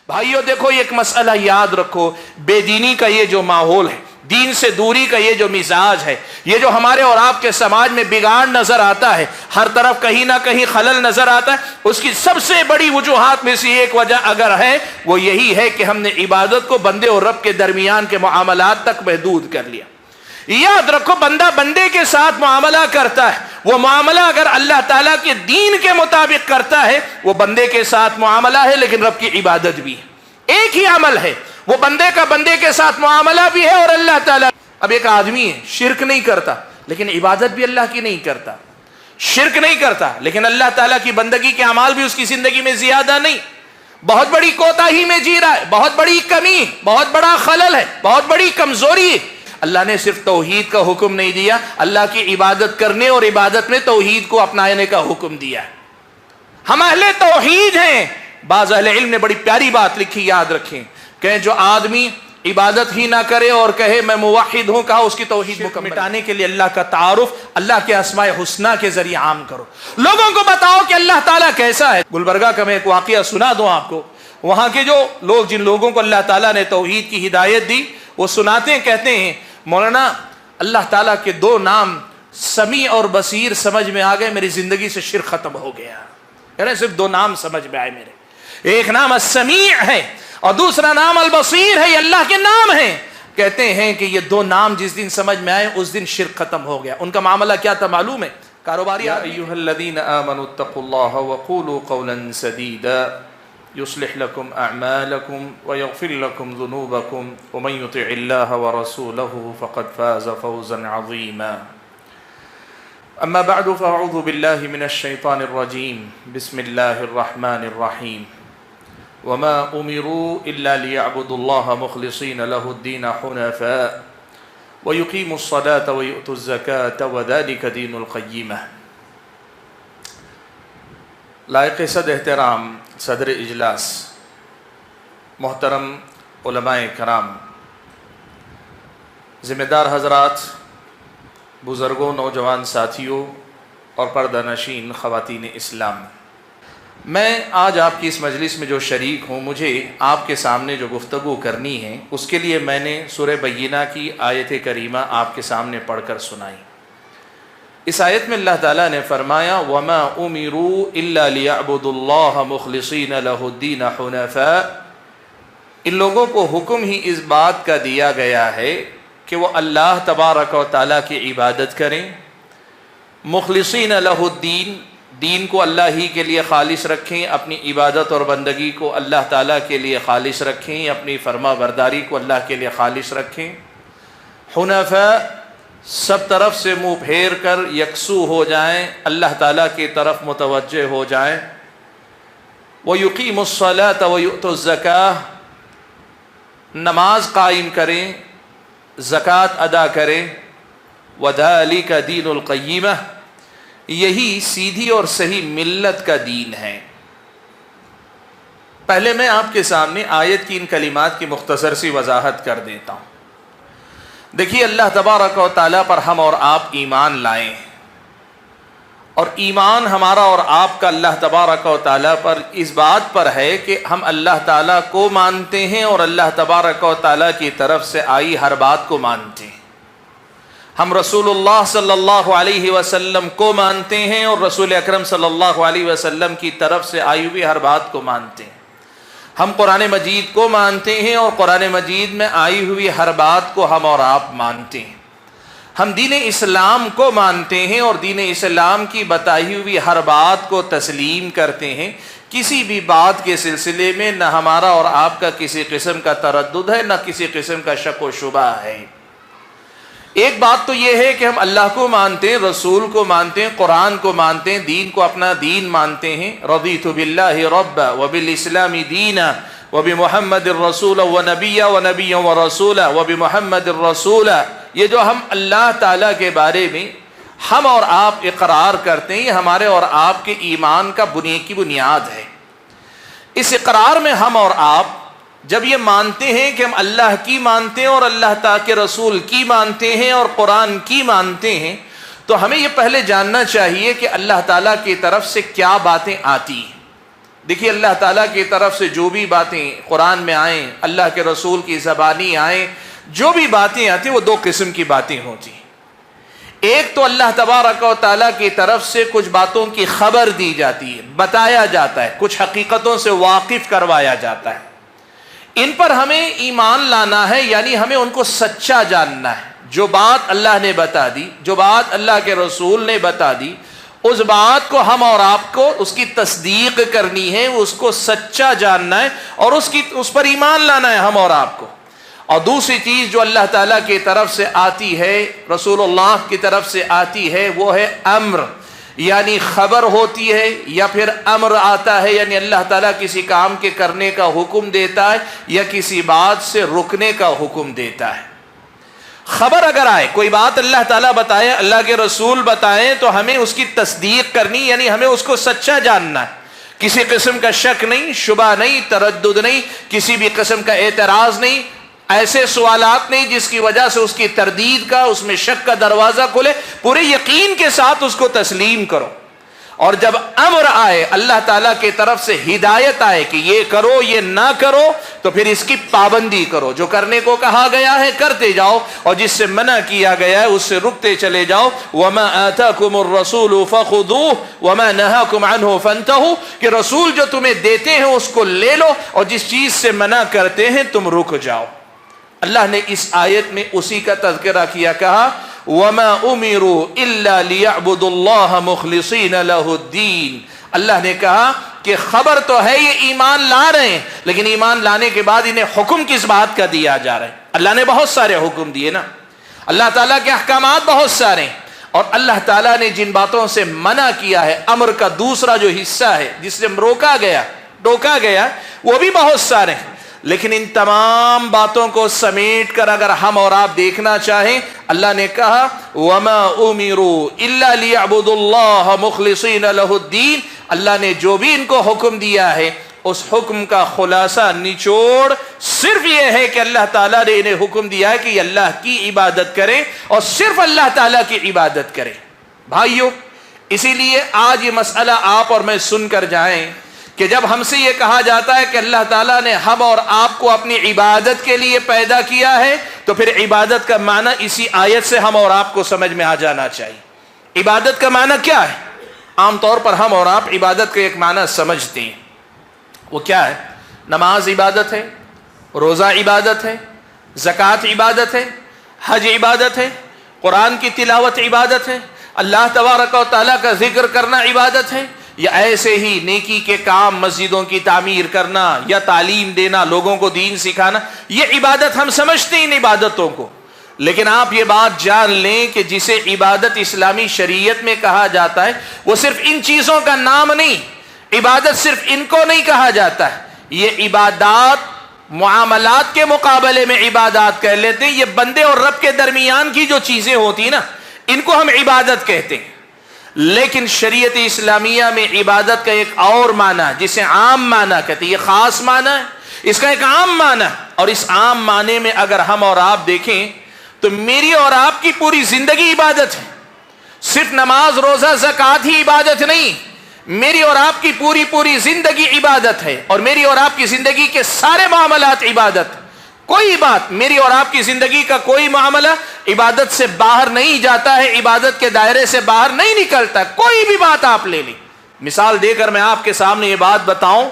بھائیو دیکھو ایک مسئلہ یاد رکھو، بے دینی کا یہ جو ماحول ہے، دین سے دوری کا یہ جو مزاج ہے، یہ جو ہمارے اور آپ کے سماج میں بگاڑ نظر آتا ہے، ہر طرف کہیں نہ کہیں خلل نظر آتا ہے، اس کی سب سے بڑی وجوہات میں سے ایک وجہ اگر ہے وہ یہی ہے کہ ہم نے عبادت کو بندے اور رب کے درمیان کے معاملات تک محدود کر لیا۔ یاد رکھو، بندہ بندے کے ساتھ معاملہ کرتا ہے، وہ معاملہ اگر اللہ تعالیٰ کے دین کے مطابق کرتا ہے وہ بندے کے ساتھ معاملہ ہے، لیکن رب کی عبادت بھی ہے، ایک ہی عمل ہے، وہ بندے کا بندے کے ساتھ معاملہ بھی ہے اور اللہ تعالیٰ۔ اب ایک آدمی ہے شرک نہیں کرتا لیکن عبادت بھی اللہ کی نہیں کرتا، شرک نہیں کرتا لیکن اللہ تعالیٰ کی بندگی کے اعمال بھی اس کی زندگی میں زیادہ نہیں، بہت بڑی کوتاہی میں جی رہا ہے، بہت بڑی کمی، بہت بڑا خلل ہے، بہت بڑی کمزوری ہے۔ اللہ نے صرف توحید کا حکم نہیں دیا، اللہ کی عبادت کرنے اور عبادت میں توحید کو اپنانے کا حکم دیا ہے۔ ہم اہل توحید ہیں۔ بعض اہل علم نے بڑی پیاری بات لکھی، یاد رکھیں کہ جو آدمی عبادت ہی نہ کرے اور کہے میں موحد ہوں، کہا اس کی توحید مٹانے کے لیے اللہ کا تعارف اللہ کے اسماء حسنہ کے ذریعے عام کرو، لوگوں کو بتاؤ کہ اللہ تعالیٰ کیسا ہے۔ گلبرگہ کا میں ایک واقعہ سنا دوں آپ کو، وہاں کے جو لوگ، جن لوگوں کو اللہ تعالیٰ نے توحید کی ہدایت دی، وہ سناتے ہیں، کہتے ہیں مولانا اللہ تعالیٰ کے دو نام سمیع اور بصیر سمجھ میں آ گئے، میری زندگی سے شرک ختم ہو گیا۔ یعنی صرف دو نام سمجھ میں آئے میرے، ایک نام السمیع ہے اور دوسرا نام البصیر ہے، یہ اللہ کے نام ہیں۔ کہتے ہیں کہ یہ دو نام جس دن سمجھ میں آئے اس دن شرک ختم ہو گیا۔ ان کا معاملہ کیا تھا معلوم ہے؟ کاروباری یا ایھا الذین آمنوا اتقوا اللہ وقولوا قولا سدیدا يصلح لكم أعمالكم ويغفر لكم ذنوبكم ومن يطع الله ورسوله فقد فاز فوزا عظيما أما بعد فأعوذ بالله من الشيطان الرجيم بسم الله الرحمن الرحيم وما أمروا إلا ليعبدوا الله مخلصين له الدين حنفاء ويقيموا الصلاة ويؤتوا الزكاة وذلك دين القيمة۔ لائق صد احترام صدر اجلاس، محترم علماء کرام، ذمہ دار حضرات، بزرگوں، نوجوان ساتھیوں اور پردہ نشین خواتین اسلام، میں آج آپ کی اس مجلس میں جو شریک ہوں، مجھے آپ کے سامنے جو گفتگو کرنی ہے اس کے لیے میں نے سورہ بینہ کی آیت کریمہ آپ کے سامنے پڑھ کر سنائی۔ اس آیت میں اللہ تعالیٰ نے فرمایا وَمَا أُمِرُوا إِلَّا لِيَعْبُدُوا اللَّهَ مُخْلِصِينَ لَهُ الدِّينَ حُنَفَاءَ۔ ان لوگوں کو حکم ہی اس بات کا دیا گیا ہے کہ وہ اللہ تبارک و تعالیٰ کی عبادت کریں، مخلصین لہ الدین، دین کو اللہ ہی کے لیے خالص رکھیں، اپنی عبادت اور بندگی کو اللہ تعالیٰ کے لیے خالص رکھیں، اپنی فرما برداری کو اللہ کے لیے خالص رکھیں، حنفاء، سب طرف سے منہ پھیر کر یکسو ہو جائیں، اللہ تعالیٰ کی طرف متوجہ ہو جائیں، وَيُقِيمُ الصَّلَاةَ وَيُؤْتُ الزَّكَاةَ، نماز قائم کریں، زکوٰۃ ادا کریں، وَذَلِكَ دِينُ الْقَيِّمَةِ، یہی سیدھی اور صحیح ملت کا دین ہے۔ پہلے میں آپ کے سامنے آیت کی ان کلمات کی مختصر سی وضاحت کر دیتا ہوں۔ دیکھیے، اللہ تبارک و تعالیٰ پر ہم اور آپ ایمان لائیں، اور ایمان ہمارا اور آپ کا اللہ تبارک و تعالیٰ پر اس بات پر ہے کہ ہم اللہ تعالیٰ کو مانتے ہیں اور اللہ تبارک و تعالیٰ کی طرف سے آئی ہر بات کو مانتے ہیں۔ ہم رسول اللہ صلی اللہ علیہ وسلم کو مانتے ہیں اور رسول اکرم صلی اللہ علیہ وسلم کی طرف سے آئی ہوئی ہر بات کو مانتے ہیں۔ ہم قرآن مجید کو مانتے ہیں اور قرآن مجید میں آئی ہوئی ہر بات کو ہم اور آپ مانتے ہیں۔ ہم دین اسلام کو مانتے ہیں اور دین اسلام کی بتائی ہوئی ہر بات کو تسلیم کرتے ہیں۔ کسی بھی بات کے سلسلے میں نہ ہمارا اور آپ کا کسی قسم کا تردد ہے، نہ کسی قسم کا شک و شبہ ہے۔ ایک بات تو یہ ہے کہ ہم اللہ کو مانتے ہیں، رسول کو مانتے ہیں، قرآن کو مانتے ہیں، دین کو اپنا دین مانتے ہیں۔ رضیت باللہ ربا وبالاسلام دینا وبمحمد الرسول ونبیا ونبیا ورسولا وبمحمد الرسول، یہ جو ہم اللہ تعالیٰ کے بارے میں ہم اور آپ اقرار کرتے ہیں، یہ ہمارے اور آپ کے ایمان کا کی بنیاد ہے۔ اس اقرار میں ہم اور آپ جب یہ مانتے ہیں کہ ہم اللہ کی مانتے ہیں اور اللہ تعالیٰ کے رسول کی مانتے ہیں اور قرآن کی مانتے ہیں، تو ہمیں یہ پہلے جاننا چاہیے کہ اللہ تعالیٰ کی طرف سے کیا باتیں آتی ہیں۔ دیکھیے اللہ تعالیٰ کی طرف سے جو بھی باتیں قرآن میں آئیں، اللہ کے رسول کی زبانی آئیں، جو بھی باتیں آتی وہ دو قسم کی باتیں ہوتی ہیں۔ ایک تو اللہ تبارک و تعالیٰ کی طرف سے کچھ باتوں کی خبر دی جاتی ہے، بتایا جاتا ہے، کچھ حقیقتوں سے واقف کروایا جاتا ہے، ان پر ہمیں ایمان لانا ہے، یعنی ہمیں ان کو سچا جاننا ہے۔ جو بات اللہ نے بتا دی، جو بات اللہ کے رسول نے بتا دی، اس بات کو ہم اور آپ کو اس کی تصدیق کرنی ہے، اس کو سچا جاننا ہے اور اس پر ایمان لانا ہے ہم اور آپ کو۔ اور دوسری چیز جو اللہ تعالیٰ کی طرف سے آتی ہے، رسول اللہ کی طرف سے آتی ہے، وہ ہے امر، یعنی خبر ہوتی ہے یا پھر امر آتا ہے، یعنی اللہ تعالیٰ کسی کام کے کرنے کا حکم دیتا ہے یا کسی بات سے رکنے کا حکم دیتا ہے۔ خبر اگر آئے، کوئی بات اللہ تعالیٰ بتائے، اللہ کے رسول بتائیں، تو ہمیں اس کی تصدیق کرنی، یعنی ہمیں اس کو سچا جاننا ہے، کسی قسم کا شک نہیں، شبہ نہیں، تردد نہیں، کسی بھی قسم کا اعتراض نہیں، ایسے سوالات نہیں جس کی وجہ سے اس کی تردید کا، اس میں شک کا دروازہ کھلے، پورے یقین کے ساتھ اس کو تسلیم کرو۔ اور جب امر آئے، اللہ تعالیٰ کی طرف سے ہدایت آئے کہ یہ کرو یہ نہ کرو، تو پھر اس کی پابندی کرو، جو کرنے کو کہا گیا ہے کرتے جاؤ، اور جس سے منع کیا گیا ہے اس سے رکتے چلے جاؤ۔ وَمَا آتَاكُمُ الرَّسُولُ فَخُذُوهُ وَمَا نَهَاكُمْ عَنْهُ فَانْتَهُوا، کہ رسول جو تمہیں دیتے ہیں اس کو لے لو، اور جس چیز سے منع کرتے ہیں تم رک جاؤ۔ اللہ نے اس آیت میں اسی کا تذکرہ کیا، کہا وَمَا أُمِرُوا إِلَّا لِيَعْبُدُوا اللَّهَ مُخْلِصِينَ لَهُ الدِّينَ۔ اللہ نے کہا کہ خبر تو ہے یہ ایمان لا رہے ہیں، لیکن ایمان لانے کے بعد انہیں حکم کس بات کا دیا جا رہا ہے؟ اللہ نے بہت سارے حکم دیے نا، اللہ تعالیٰ کے احکامات بہت سارے ہیں، اور اللہ تعالیٰ نے جن باتوں سے منع کیا ہے، امر کا دوسرا جو حصہ ہے جس سے ٹوکا گیا، وہ بھی بہت سارے ہیں۔ لیکن ان تمام باتوں کو سمیٹ کر اگر ہم اور آپ دیکھنا چاہیں، اللہ نے کہا وَمَا أُمِرُوا إِلَّا لِيَعْبُدُوا اللَّهَ مُخْلِصِينَ لَهُ الدِّينَ۔ اللہ نے جو بھی ان کو حکم دیا ہے، اس حکم کا خلاصہ نچوڑ صرف یہ ہے کہ اللہ تعالیٰ نے انہیں حکم دیا ہے کہ یہ اللہ کی عبادت کریں اور صرف اللہ تعالیٰ کی عبادت کریں۔ بھائیو، اسی لیے آج یہ مسئلہ آپ اور میں سن کر جائیں کہ جب ہم سے یہ کہا جاتا ہے کہ اللہ تعالیٰ نے ہم اور آپ کو اپنی عبادت کے لیے پیدا کیا ہے، تو پھر عبادت کا معنی اسی آیت سے ہم اور آپ کو سمجھ میں آ جانا چاہیے۔ عبادت کا معنی کیا ہے؟ عام طور پر ہم اور آپ عبادت کا ایک معنی سمجھتے ہیں، وہ کیا ہے؟ نماز عبادت ہے، روزہ عبادت ہے، زکوٰۃ عبادت ہے، حج عبادت ہے، قرآن کی تلاوت عبادت ہے، اللہ تبارک و تعالیٰ کا ذکر کرنا عبادت ہے، یا ایسے ہی نیکی کے کام، مسجدوں کی تعمیر کرنا یا تعلیم دینا، لوگوں کو دین سکھانا، یہ عبادت ہم سمجھتے ہیں ان عبادتوں کو۔ لیکن آپ یہ بات جان لیں کہ جسے عبادت اسلامی شریعت میں کہا جاتا ہے، وہ صرف ان چیزوں کا نام نہیں، عبادت صرف ان کو نہیں کہا جاتا ہے۔ یہ عبادات معاملات کے مقابلے میں عبادات کہہ لیتے ہیں، یہ بندے اور رب کے درمیان کی جو چیزیں ہوتی ہیں نا، ان کو ہم عبادت کہتے ہیں۔ لیکن شریعت اسلامیہ میں عبادت کا ایک اور معنی ہے جسے عام معنی کہتے ہیں، یہ خاص معنی ہے، اس کا ایک عام معنی ہے، اور اس عام معنی میں اگر ہم اور آپ دیکھیں تو میری اور آپ کی پوری زندگی عبادت ہے۔ صرف نماز، روزہ، زکوٰۃ ہی عبادت نہیں، میری اور آپ کی پوری زندگی عبادت ہے، اور میری اور آپ کی زندگی کے سارے معاملات عبادت۔ کوئی بات، میری اور آپ کی زندگی کا کوئی معاملہ عبادت سے باہر نہیں جاتا ہے، عبادت کے دائرے سے باہر نہیں نکلتا، کوئی بھی بات آپ لے لیں۔ مثال دے کر میں آپ کے سامنے یہ بات بتاؤں،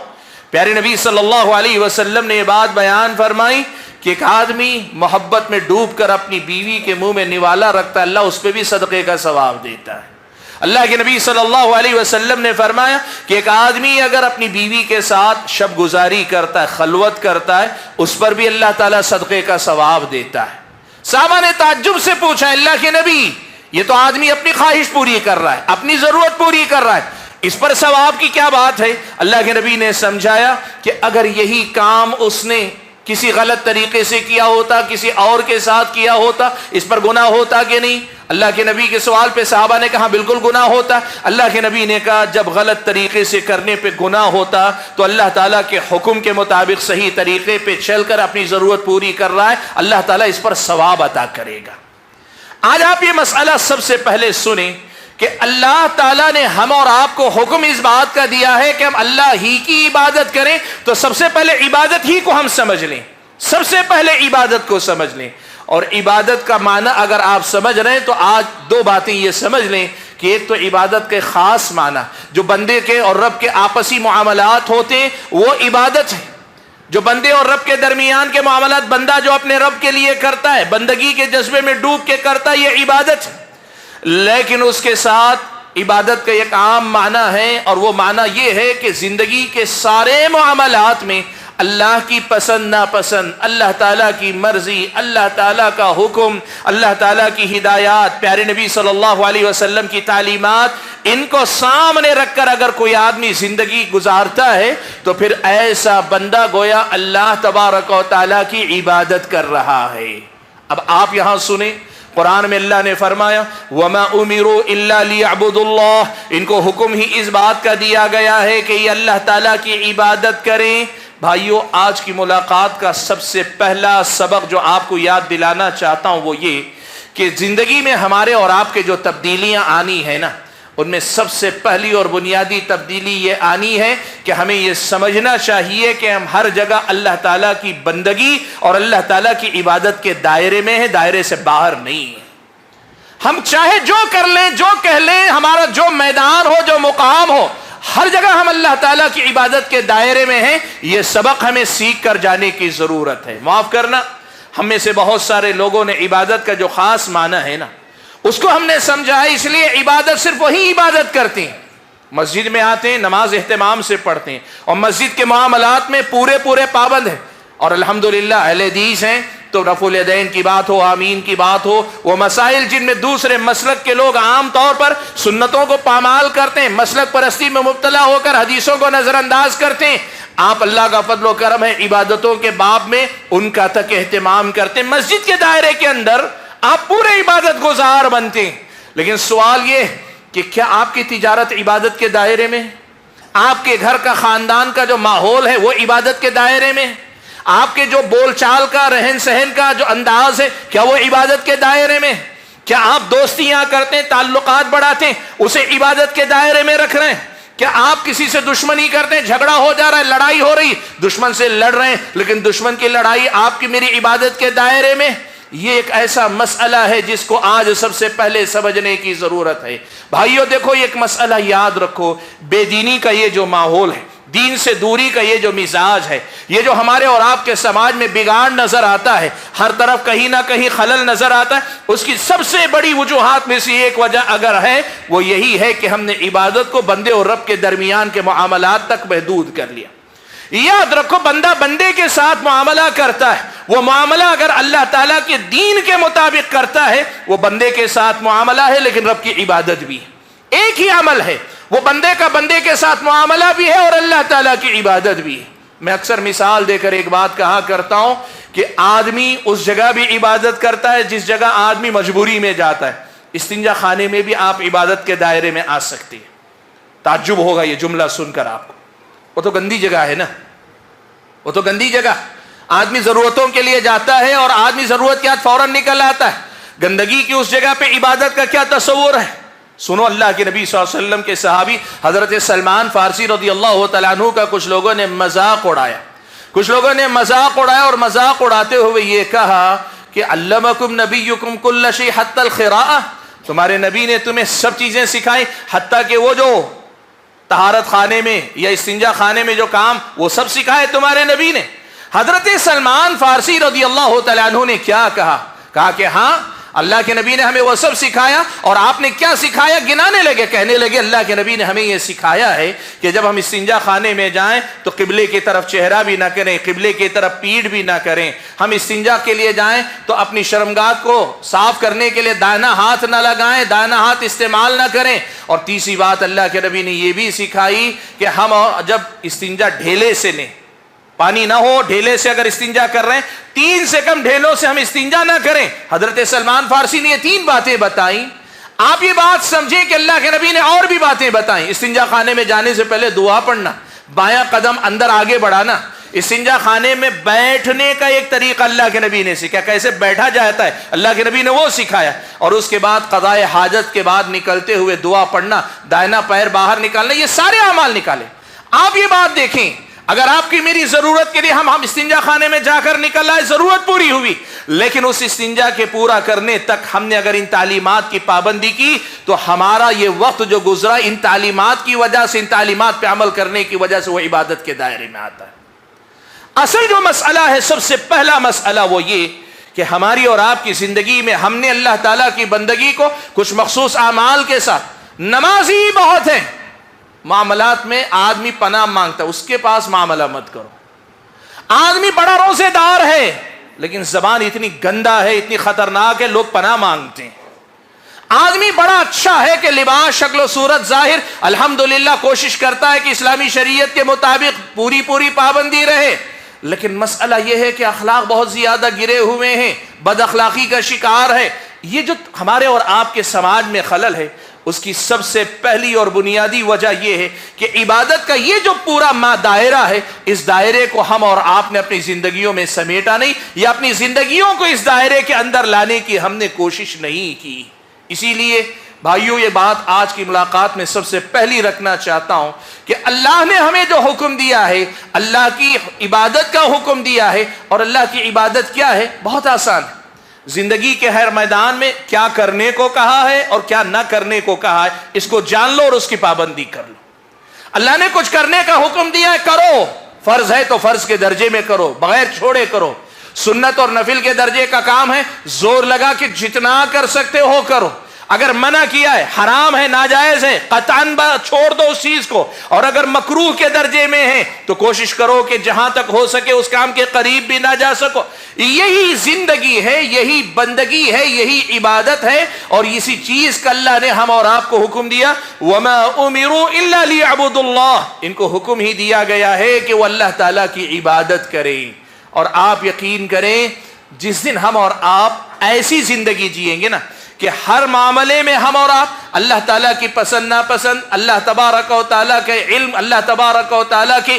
پیارے نبی صلی اللہ علیہ وسلم نے یہ بات بیان فرمائی کہ ایک آدمی محبت میں ڈوب کر اپنی بیوی کے منہ میں نوالا رکھتا ہے، اللہ اس پہ بھی صدقے کا ثواب دیتا ہے۔ اللہ کے نبی صلی اللہ علیہ وسلم نے فرمایا کہ ایک آدمی اگر اپنی بیوی کے ساتھ شب گزاری کرتا ہے، خلوت کرتا ہے، اس پر بھی اللہ تعالیٰ صدقے کا ثواب دیتا ہے۔ صحابہ نے تعجب سے پوچھا، اللہ کے نبی، یہ تو آدمی اپنی خواہش پوری کر رہا ہے، اپنی ضرورت پوری کر رہا ہے، اس پر ثواب کی کیا بات ہے؟ اللہ کے نبی نے سمجھایا کہ اگر یہی کام اس نے کسی غلط طریقے سے کیا ہوتا، کسی اور کے ساتھ کیا ہوتا، اس پر گناہ ہوتا کہ نہیں؟ اللہ کے نبی کے سوال پہ صحابہ نے کہا بالکل گناہ ہوتا۔ اللہ کے نبی نے کہا جب غلط طریقے سے کرنے پہ گناہ ہوتا تو اللہ تعالیٰ کے حکم کے مطابق صحیح طریقے پہ چل کر اپنی ضرورت پوری کر رہا ہے، اللہ تعالیٰ اس پر ثواب عطا کرے گا۔ آج آپ یہ مسئلہ سب سے پہلے سنیں کہ کہ اللہ تعالیٰ نے ہم اور آپ کو حکم اس بات کا دیا ہے کہ ہم اللہ ہی کی عبادت کریں، تو سب سے پہلے عبادت ہی کو ہم سمجھ لیں، سب سے پہلے عبادت کو سمجھ لیں۔ اور عبادت کا معنی اگر آپ سمجھ رہے ہیں تو آج دو باتیں یہ سمجھ لیں کہ ایک تو عبادت کے خاص معنی جو بندے کے اور رب کے آپسی معاملات ہوتے ہیں وہ عبادت ہے، جو بندے اور رب کے درمیان کے معاملات بندہ جو اپنے رب کے لیے کرتا ہے، بندگی کے جذبے میں ڈوب کے کرتا ہے، یہ عبادت ہے۔ لیکن اس کے ساتھ عبادت کا ایک عام معنی ہے، اور وہ معنی یہ ہے کہ زندگی کے سارے معاملات میں اللہ کی پسند ناپسند، اللہ تعالیٰ کی مرضی، اللہ تعالیٰ کا حکم، اللہ تعالیٰ کی ہدایات، پیارے نبی صلی اللہ علیہ وسلم کی تعلیمات، ان کو سامنے رکھ کر اگر کوئی آدمی زندگی گزارتا ہے تو پھر ایسا بندہ گویا اللہ تبارک و تعالیٰ کی عبادت کر رہا ہے۔ اب آپ یہاں سنیں، قرآن میں اللہ نے فرمایا وَمَا أُمِرُوا إِلَّا لِيَعْبُدُوا اللَّهِ، ان کو حکم ہی اس بات کا دیا گیا ہے کہ یہ اللہ تعالیٰ کی عبادت کریں۔ بھائیو، آج کی ملاقات کا سب سے پہلا سبق جو آپ کو یاد دلانا چاہتا ہوں وہ یہ کہ زندگی میں ہمارے اور آپ کے جو تبدیلیاں آنی ہیں نا، ان میں سب سے پہلی اور بنیادی تبدیلی یہ آنی ہے کہ ہمیں یہ سمجھنا چاہیے کہ ہم ہر جگہ اللہ تعالیٰ کی بندگی اور اللہ تعالیٰ کی عبادت کے دائرے میں ہیں، دائرے سے باہر نہیں ہیں۔ ہم چاہے جو کر لیں، جو کہہ لیں، ہمارا جو میدان ہو، جو مقام ہو، ہر جگہ ہم اللہ تعالیٰ کی عبادت کے دائرے میں ہیں۔ یہ سبق ہمیں سیکھ کر جانے کی ضرورت ہے۔ معاف کرنا، ہم میں سے بہت سارے لوگوں نے عبادت کا جو خاص معنی ہے نا اس کو ہم نے سمجھا ہے، اس لیے عبادت صرف وہی عبادت کرتے ہیں، مسجد میں آتے ہیں، نماز اہتمام سے پڑھتے ہیں اور مسجد کے معاملات میں پورے پابند ہیں، اور الحمدللہ اہل حدیث ہیں تو رفع الیدین کی بات ہو، آمین کی بات ہو، وہ مسائل جن میں دوسرے مسلک کے لوگ عام طور پر سنتوں کو پامال کرتے ہیں، مسلک پرستی میں مبتلا ہو کر حدیثوں کو نظر انداز کرتے ہیں، آپ اللہ کا فضل و کرم ہے عبادتوں کے باب میں ان کا تک اہتمام کرتے ہیں، مسجد کے دائرے کے اندر آپ پورے عبادت گزار بنتے ہیں۔ لیکن سوال یہ کہ کیا آپ کی تجارت عبادت کے دائرے میں، آپ کے گھر کا خاندان کا جو ماحول ہے وہ عبادت کے دائرے میں، آپ کے جو بول چال کا، رہن سہن کا جو انداز ہے کیا وہ عبادت کے دائرے میں، کیا آپ دوستیاں کرتے ہیں، تعلقات بڑھاتے ہیں، اسے عبادت کے دائرے میں رکھ رہے ہیں، کیا آپ کسی سے دشمنی کرتے ہیں، جھگڑا ہو جا رہا ہے، لڑائی ہو رہی، دشمن سے لڑ رہے ہیں لیکن دشمن کی لڑائی آپ کی میری عبادت کے دائرے میں؟ یہ ایک ایسا مسئلہ ہے جس کو آج سب سے پہلے سمجھنے کی ضرورت ہے۔ بھائیو دیکھو، ایک مسئلہ یاد رکھو، بے دینی کا یہ جو ماحول ہے، دین سے دوری کا یہ جو مزاج ہے، یہ جو ہمارے اور آپ کے سماج میں بگاڑ نظر آتا ہے، ہر طرف کہیں نہ کہیں خلل نظر آتا ہے، اس کی سب سے بڑی وجوہات میں سے ایک وجہ اگر ہے وہ یہی ہے کہ ہم نے عبادت کو بندے اور رب کے درمیان کے معاملات تک محدود کر لیا۔ یاد رکھو، بندہ بندے کے ساتھ معاملہ کرتا ہے، وہ معاملہ اگر اللہ تعالیٰ کے دین کے مطابق کرتا ہے وہ بندے کے ساتھ معاملہ ہے لیکن رب کی عبادت بھی ہے، ایک ہی عمل ہے، وہ بندے کا بندے کے ساتھ معاملہ بھی ہے اور اللہ تعالیٰ کی عبادت بھی ہے۔ میں اکثر مثال دے کر ایک بات کہا کرتا ہوں کہ آدمی اس جگہ بھی عبادت کرتا ہے جس جگہ آدمی مجبوری میں جاتا ہے۔ استنجا خانے میں بھی آپ عبادت کے دائرے میں آ سکتے ہیں۔ تعجب ہوگا یہ جملہ سن کر آپ کو، وہ تو گندی جگہ ہے نا، وہ تو گندی جگہ، آدمی ضرورتوں کے لیے جاتا ہے اور آدمی ضرورت کے بعد فوراً نکل آتا ہے، گندگی کی اس جگہ پہ عبادت کا کیا تصور ہے؟ سنو، اللہ کے نبی صلی اللہ علیہ وسلم کے صحابی حضرت سلمان فارسی رضی اللہ تعالیٰ عنہ کا کچھ لوگوں نے مذاق اڑایا، اور مذاق اڑاتے ہوئے یہ کہا کہ علمکم نبیکم کل شیء حتی القراءۃ، تمہارے نبی نے تمہیں سب چیزیں سکھائی حتیٰ کہ وہ جو طہارت خانے میں یا استنجا خانے میں جو کام وہ سب سکھائے تمہارے نبی نے۔ حضرت سلمان فارسی رضی اللہ تعالیٰ عنہ نے کیا کہا کہ ہاں اللہ کے نبی نے ہمیں وہ سب سکھایا، اور آپ نے کیا سکھایا گنانے لگے، کہنے لگے اللہ کے نبی نے ہمیں یہ سکھایا ہے کہ جب ہم استنجا خانے میں جائیں تو قبلے کی طرف چہرہ بھی نہ کریں، قبلے کی طرف پیٹھ بھی نہ کریں، ہم استنجا کے لیے جائیں تو اپنی شرمگاہ کو صاف کرنے کے لیے دائنا ہاتھ نہ لگائیں، دائنا ہاتھ استعمال نہ کریں، اور تیسری بات اللہ کے نبی نے یہ بھی سکھائی کہ ہم جب استنجا ڈھیلے سے لیں، پانی نہ ہو، ڈھیلے سے اگر استنجا کر رہے ہیں 3 سے کم ڈھیلوں سے ہم استنجا نہ کریں۔ حضرت سلمان فارسی نے یہ 3 باتیں بتائیں۔ آپ یہ بات سمجھیں کہ اللہ کے نبی نے اور بھی باتیں بتائیں، استنجا خانے میں جانے سے پہلے دعا پڑھنا، بایاں قدم اندر آگے بڑھانا، استنجا خانے میں بیٹھنے کا ایک طریقہ اللہ کے نبی نے سکھایا، کیسے بیٹھا جاتا ہے اللہ کے نبی نے وہ سکھایا، اور اس کے بعد قضاء حاجت کے بعد نکلتے ہوئے دعا پڑھنا، دائنا پیر باہر نکالنا، یہ سارے اعمال نکالے۔ آپ یہ بات دیکھیں، اگر آپ کی میری ضرورت کے لیے ہم استنجا خانے میں جا کر نکل آئے، ضرورت پوری ہوئی، لیکن اس استنجا کے پورا کرنے تک ہم نے اگر ان تعلیمات کی پابندی کی تو ہمارا یہ وقت جو گزرا ان تعلیمات کی وجہ سے، ان تعلیمات پہ عمل کرنے کی وجہ سے وہ عبادت کے دائرے میں آتا ہے۔ اصل جو مسئلہ ہے، سب سے پہلا مسئلہ وہ یہ کہ ہماری اور آپ کی زندگی میں ہم نے اللہ تعالیٰ کی بندگی کو کچھ مخصوص اعمال کے ساتھ، نمازی بہت ہیں، معاملات میں آدمی پناہ مانگتا ہے، اس کے پاس معاملہ مت کرو۔ آدمی بڑا روزے دار ہے لیکن زبان اتنی گندا ہے، اتنی خطرناک ہے، لوگ پناہ مانگتے ہیں۔ آدمی بڑا اچھا ہے کہ لباس، شکل و صورت، ظاہر الحمدللہ کوشش کرتا ہے کہ اسلامی شریعت کے مطابق پوری پابندی رہے، لیکن مسئلہ یہ ہے کہ اخلاق بہت زیادہ گرے ہوئے ہیں، بد اخلاقی کا شکار ہے۔ یہ جو ہمارے اور آپ کے سماج میں خلل ہے، اس کی سب سے پہلی اور بنیادی وجہ یہ ہے کہ عبادت کا یہ جو پورا دائرہ ہے، اس دائرے کو ہم اور آپ نے اپنی زندگیوں میں سمیٹا نہیں، یا اپنی زندگیوں کو اس دائرے کے اندر لانے کی ہم نے کوشش نہیں کی۔ اسی لیے بھائیوں، یہ بات آج کی ملاقات میں سب سے پہلی رکھنا چاہتا ہوں کہ اللہ نے ہمیں جو حکم دیا ہے، اللہ کی عبادت کا حکم دیا ہے، اور اللہ کی عبادت کیا ہے؟ بہت آسان ہے۔ زندگی کے ہر میدان میں کیا کرنے کو کہا ہے اور کیا نہ کرنے کو کہا ہے، اس کو جان لو اور اس کی پابندی کر لو۔ اللہ نے کچھ کرنے کا حکم دیا ہے، کرو، فرض ہے تو فرض کے درجے میں کرو، بغیر چھوڑے کرو۔ سنت اور نفل کے درجے کا کام ہے، زور لگا کہ جتنا کر سکتے ہو کرو۔ اگر منع کیا ہے، حرام ہے، ناجائز ہے، قطعاً چھوڑ دو اس چیز کو، اور اگر مکروہ کے درجے میں ہے تو کوشش کرو کہ جہاں تک ہو سکے اس کام کے قریب بھی نہ جا سکو۔ یہی زندگی ہے، یہی بندگی ہے، یہی عبادت ہے، اور اسی چیز کا اللہ نے ہم اور آپ کو حکم دیا، وَمَا أُمِرُوا إِلَّا لِيَعْبُدُوا اللَّهَ، ان کو حکم ہی دیا گیا ہے کہ وہ اللہ تعالیٰ کی عبادت کریں۔ اور آپ یقین کریں، جس دن ہم اور آپ ایسی زندگی جئیں گے نا کہ ہر معاملے میں ہم اور آپ اللہ تعالیٰ کی پسند ناپسند، اللہ تبارک و تعالیٰ کے علم، اللہ تبارک و تعالیٰ کی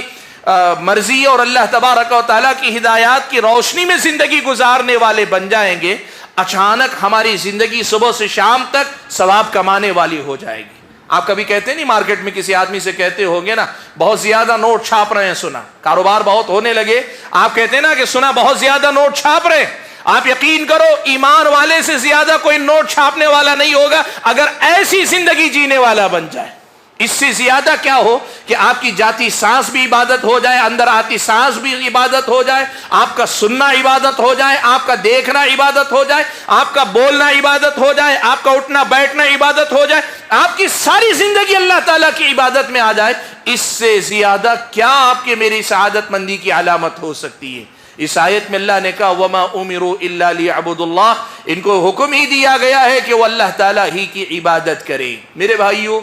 مرضی اور اللہ تبارک و تعالیٰ کی ہدایات کی روشنی میں زندگی گزارنے والے بن جائیں گے، اچانک ہماری زندگی صبح سے شام تک ثواب کمانے والی ہو جائے گی۔ آپ کبھی کہتے نہیں، مارکیٹ میں کسی آدمی سے کہتے ہوں گے نا، بہت زیادہ نوٹ چھاپ رہے ہیں، سنا کاروبار بہت ہونے لگے، آپ کہتے ہیں نا کہ سنا بہت زیادہ نوٹ چھاپ رہے ہیں۔ آپ یقین کرو، ایمان والے سے زیادہ کوئی نوٹ چھاپنے والا نہیں ہوگا اگر ایسی زندگی جینے والا بن جائے۔ اس سے زیادہ کیا ہو کہ آپ کی جاتی سانس بھی عبادت ہو جائے، اندر آتی سانس بھی عبادت ہو جائے، آپ کا سننا عبادت ہو جائے، آپ کا دیکھنا عبادت ہو جائے، آپ کا بولنا عبادت ہو جائے، آپ کا اٹھنا بیٹھنا عبادت ہو جائے، آپ کی ساری زندگی اللہ تعالیٰ کی عبادت میں آ جائے۔ اس سے زیادہ کیا آپ کی میری سعادت مندی کی علامت ہو سکتی ہے؟ اس آیت میں اللہ نے کہا وَمَا أُمِرُوا إِلَّا لِيَعْبُدُوا اللَّهَ، ان کو حکم ہی دیا گیا ہے کہ وہ اللہ تعالیٰ ہی کی عبادت کریں۔ میرے بھائیوں،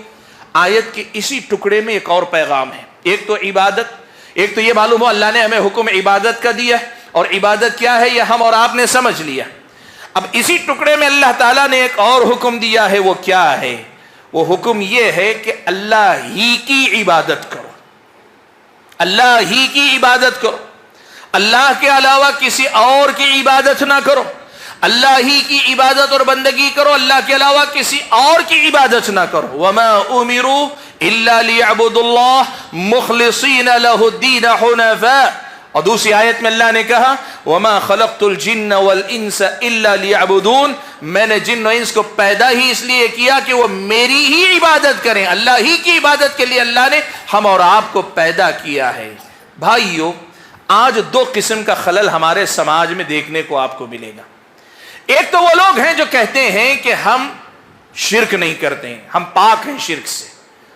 آیت کے اسی ٹکڑے میں ایک اور پیغام ہے۔ ایک تو عبادت، ایک تو یہ معلوم ہو اللہ نے ہمیں حکم عبادت کا دیا، اور عبادت کیا ہے یہ ہم اور آپ نے سمجھ لیا۔ اب اسی ٹکڑے میں اللہ تعالیٰ نے ایک اور حکم دیا ہے، وہ کیا ہے؟ وہ حکم یہ ہے کہ اللہ ہی کی عبادت کرو، اللہ ہی کی عبادت کرو، اللہ کے علاوہ کسی اور کی عبادت نہ کرو، اللہ ہی کی عبادت اور بندگی کرو، اللہ کے علاوہ کسی اور کی عبادت نہ کرو۔ وَمَا أُمِرُوا إِلَّا لِيَعْبُدُوا اللَّهَ مُخْلِصِينَ لَهُ الدِّينَ حُنَفَاءَ، اور دوسری آیت میں اللہ نے کہا وَمَا خَلَقْتُ الْجِنَّ وَالْإِنسَ إِلَّا لِيَعْبُدُونَ، میں نے جن و انس کو پیدا ہی اس لیے کیا کہ وہ میری ہی عبادت کریں، اللہ ہی کی عبادت کے لیے اللہ نے ہم اور آپ کو پیدا کیا ہے۔ بھائیو، آج دو قسم کا خلل ہمارے سماج میں دیکھنے کو آپ کو ملے گا۔ ایک تو وہ لوگ ہیں جو کہتے ہیں کہ ہم شرک نہیں کرتے ہیں، ہم پاک ہیں شرک سے،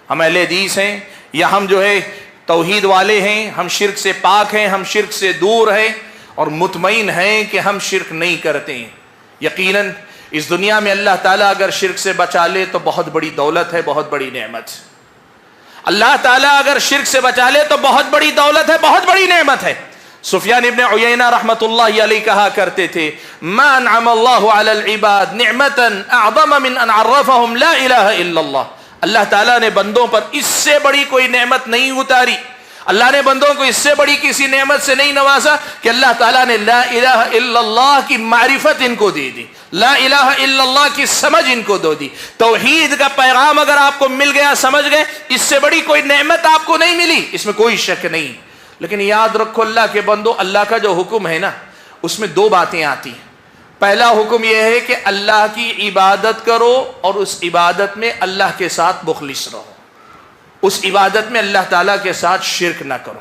ہم اہل حدیث ہیں، یا ہم جو ہے توحید والے ہیں، ہم شرک سے پاک ہیں، ہم شرک سے دور ہیں، اور مطمئن ہیں کہ ہم شرک نہیں کرتے ہیں۔ یقیناً اس دنیا میں اللہ تعالیٰ اگر شرک سے بچا لے تو بہت بڑی دولت ہے، بہت بڑی نعمت ہے۔ اللہ تعالیٰ اگر شرک سے بچا لے تو بہت بڑی دولت ہے، بہت بڑی نعمت ہے۔ سفیان ابن عیینہ رحمت اللہ علیہ کہا کرتے تھے ما انعم اللہ علی العباد نعمتا اعظم من ان عرفهم لا الہ الا اللہ، اللہ تعالیٰ نے بندوں پر اس سے بڑی کوئی نعمت نہیں اتاری، اللہ نے بندوں کو اس سے بڑی کسی نعمت سے نہیں نوازا کہ اللہ تعالیٰ نے لا الہ الا اللہ کی معرفت ان کو دے دی، لا الہ الا اللہ کی سمجھ ان کو دے دی۔ توحید کا پیغام اگر آپ کو مل گیا، سمجھ گئے، اس سے بڑی کوئی نعمت آپ کو نہیں ملی، اس میں کوئی شک نہیں۔ لیکن یاد رکھو اللہ کے بندو، اللہ کا جو حکم ہے نا، اس میں دو باتیں آتی ہیں۔ پہلا حکم یہ ہے کہ اللہ کی عبادت کرو اور اس عبادت میں اللہ کے ساتھ مخلص رہو، اس عبادت میں اللہ تعالیٰ کے ساتھ شرک نہ کرو۔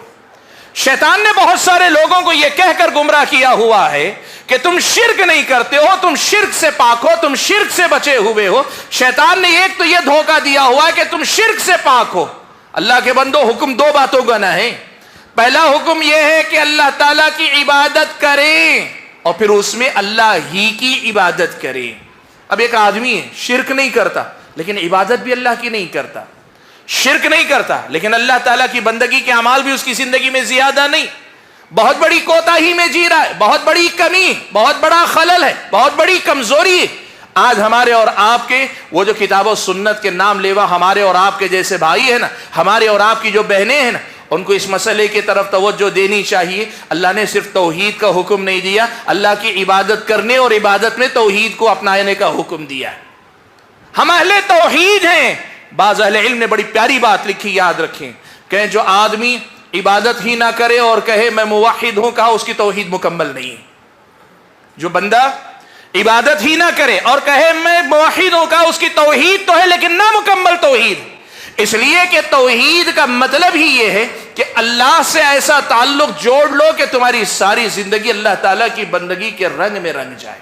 شیطان نے بہت سارے لوگوں کو یہ کہہ کر گمراہ کیا ہوا ہے کہ تم شرک نہیں کرتے ہو، تم شرک سے پاک ہو، تم شرک سے بچے ہوئے ہو۔ شیطان نے ایک تو یہ دھوکہ دیا ہوا ہے کہ تم شرک سے پاک ہو۔ اللہ کے بندو، حکم دو باتوں کا نہ ہے۔ پہلا حکم یہ ہے کہ اللہ تعالیٰ کی عبادت کریں اور پھر اس میں اللہ ہی کی عبادت کریں۔ اب ایک آدمی ہے شرک نہیں کرتا لیکن عبادت بھی اللہ کی نہیں کرتا، شرک نہیں کرتا لیکن اللہ تعالیٰ کی بندگی کے اعمال بھی اس کی زندگی میں زیادہ نہیں، بہت بڑی کوتاہی میں جی رہا ہے، بہت بڑی کمی، بہت بڑا خلل ہے، بہت بڑی کمزوری ہے۔ آج ہمارے اور آپ کے وہ جو کتاب و سنت کے نام لیوا ہمارے اور آپ کے جیسے بھائی ہیں نا، ہمارے اور آپ کی جو بہنیں ہیں نا، ان کو اس مسئلے کی طرف توجہ دینی چاہیے۔ اللہ نے صرف توحید کا حکم نہیں دیا، اللہ کی عبادت کرنے اور عبادت میں توحید کو اپنانے کا حکم دیا۔ ہم اہل توحید ہیں۔ بعض اہل علم نے بڑی پیاری بات لکھی، یاد رکھیں، کہ جو آدمی عبادت ہی نہ کرے اور کہے میں موحد ہوں، کہا اس کی توحید مکمل نہیں ہے۔ جو بندہ عبادت ہی نہ کرے اور کہے میں موحد ہوں، کہا اس کی توحید تو ہے لیکن نہ مکمل توحید۔ اس لیے کہ توحید کا مطلب ہی یہ ہے کہ اللہ سے ایسا تعلق جوڑ لو کہ تمہاری ساری زندگی اللہ تعالیٰ کی بندگی کے رنگ میں رنگ جائے،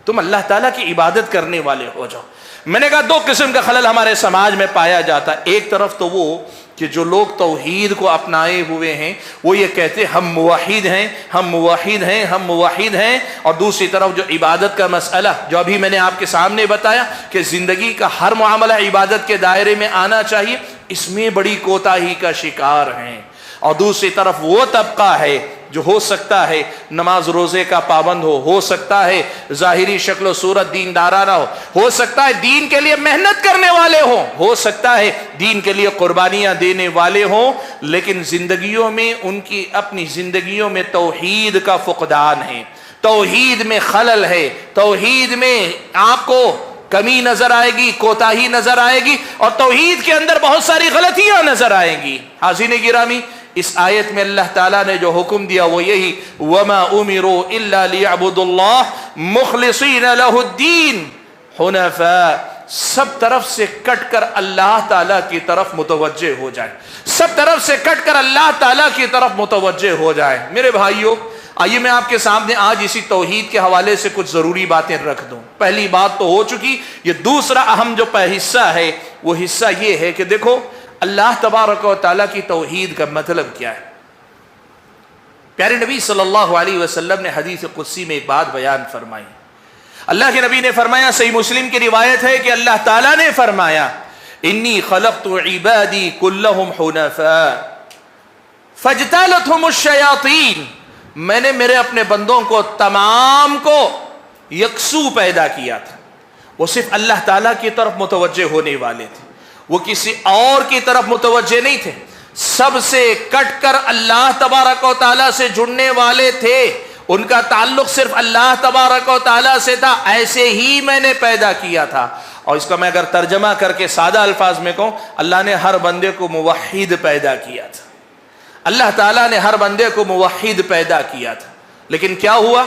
تم اللہ تعالیٰ کی عبادت کرنے والے ہو جاؤ۔ میں نے کہا دو قسم کا خلل ہمارے سماج میں پایا جاتا ہے۔ ایک طرف تو وہ کہ جو لوگ توحید کو اپنائے ہوئے ہیں وہ یہ کہتے ہم موحد ہیں، ہم موحد ہیں، ہم موحد ہیں، اور دوسری طرف جو عبادت کا مسئلہ جو ابھی میں نے آپ کے سامنے بتایا کہ زندگی کا ہر معاملہ عبادت کے دائرے میں آنا چاہیے، اس میں بڑی کوتاہی کا شکار ہیں۔ اور دوسری طرف وہ طبقہ ہے جو ہو سکتا ہے نماز روزے کا پابند ہو سکتا ہے ظاہری شکل و صورت دیندارانہ ہو سکتا ہے دین کے لیے محنت کرنے والے ہو سکتا ہے دین کے لیے قربانیاں دینے والے ہوں، لیکن زندگیوں میں ان کی اپنی زندگیوں میں توحید کا فقدان ہے، توحید میں خلل ہے، توحید میں آپ کو کمی نظر آئے گی، کوتاہی نظر آئے گی، اور توحید کے اندر بہت ساری غلطیاں نظر آئیں گی۔ حاضرین گرامی، اس آیت میں اللہ تعالیٰ نے جو حکم دیا وہ یہی وَمَا أُمِرُوا إِلَّا لِيَعْبُدُوا اللَّهَ مُخْلِصِينَ لَهُ الدِّينَ حُنَفَاءَ، سب طرف سے کٹ کر اللہ تعالیٰ کی طرف متوجہ ہو جائے، سب طرف سے کٹ کر اللہ تعالیٰ کی طرف متوجہ ہو جائے۔ میرے بھائیوں، آئیے میں آپ کے سامنے آج اسی توحید کے حوالے سے کچھ ضروری باتیں رکھ دوں۔ پہلی بات تو ہو چکی، یہ دوسرا اہم جو حصہ ہے وہ حصہ یہ ہے کہ دیکھو اللہ تبارک و تعالیٰ کی توحید کا مطلب کیا ہے۔ پیارے نبی صلی اللہ علیہ وسلم نے حدیث قدسی میں ایک بات بیان فرمائی۔ اللہ کے نبی نے فرمایا، صحیح مسلم کی روایت ہے کہ اللہ تعالیٰ نے فرمایا انی خلقت عبادی کلہم حنفاء فاجتالتہم الشیاطین، میں نے میرے اپنے بندوں کو تمام کو یکسو پیدا کیا تھا، وہ صرف اللہ تعالیٰ کی طرف متوجہ ہونے والے تھے، وہ کسی اور کی طرف متوجہ نہیں تھے، سب سے کٹ کر اللہ تبارک و تعالیٰ سے جڑنے والے تھے، ان کا تعلق صرف اللہ تبارک و تعالیٰ سے تھا، ایسے ہی میں نے پیدا کیا تھا۔ اور اس کا میں اگر ترجمہ کر کے سادہ الفاظ میں کہوں، اللہ نے ہر بندے کو موحد پیدا کیا تھا، اللہ تعالیٰ نے ہر بندے کو موحد پیدا کیا تھا، لیکن کیا ہوا؟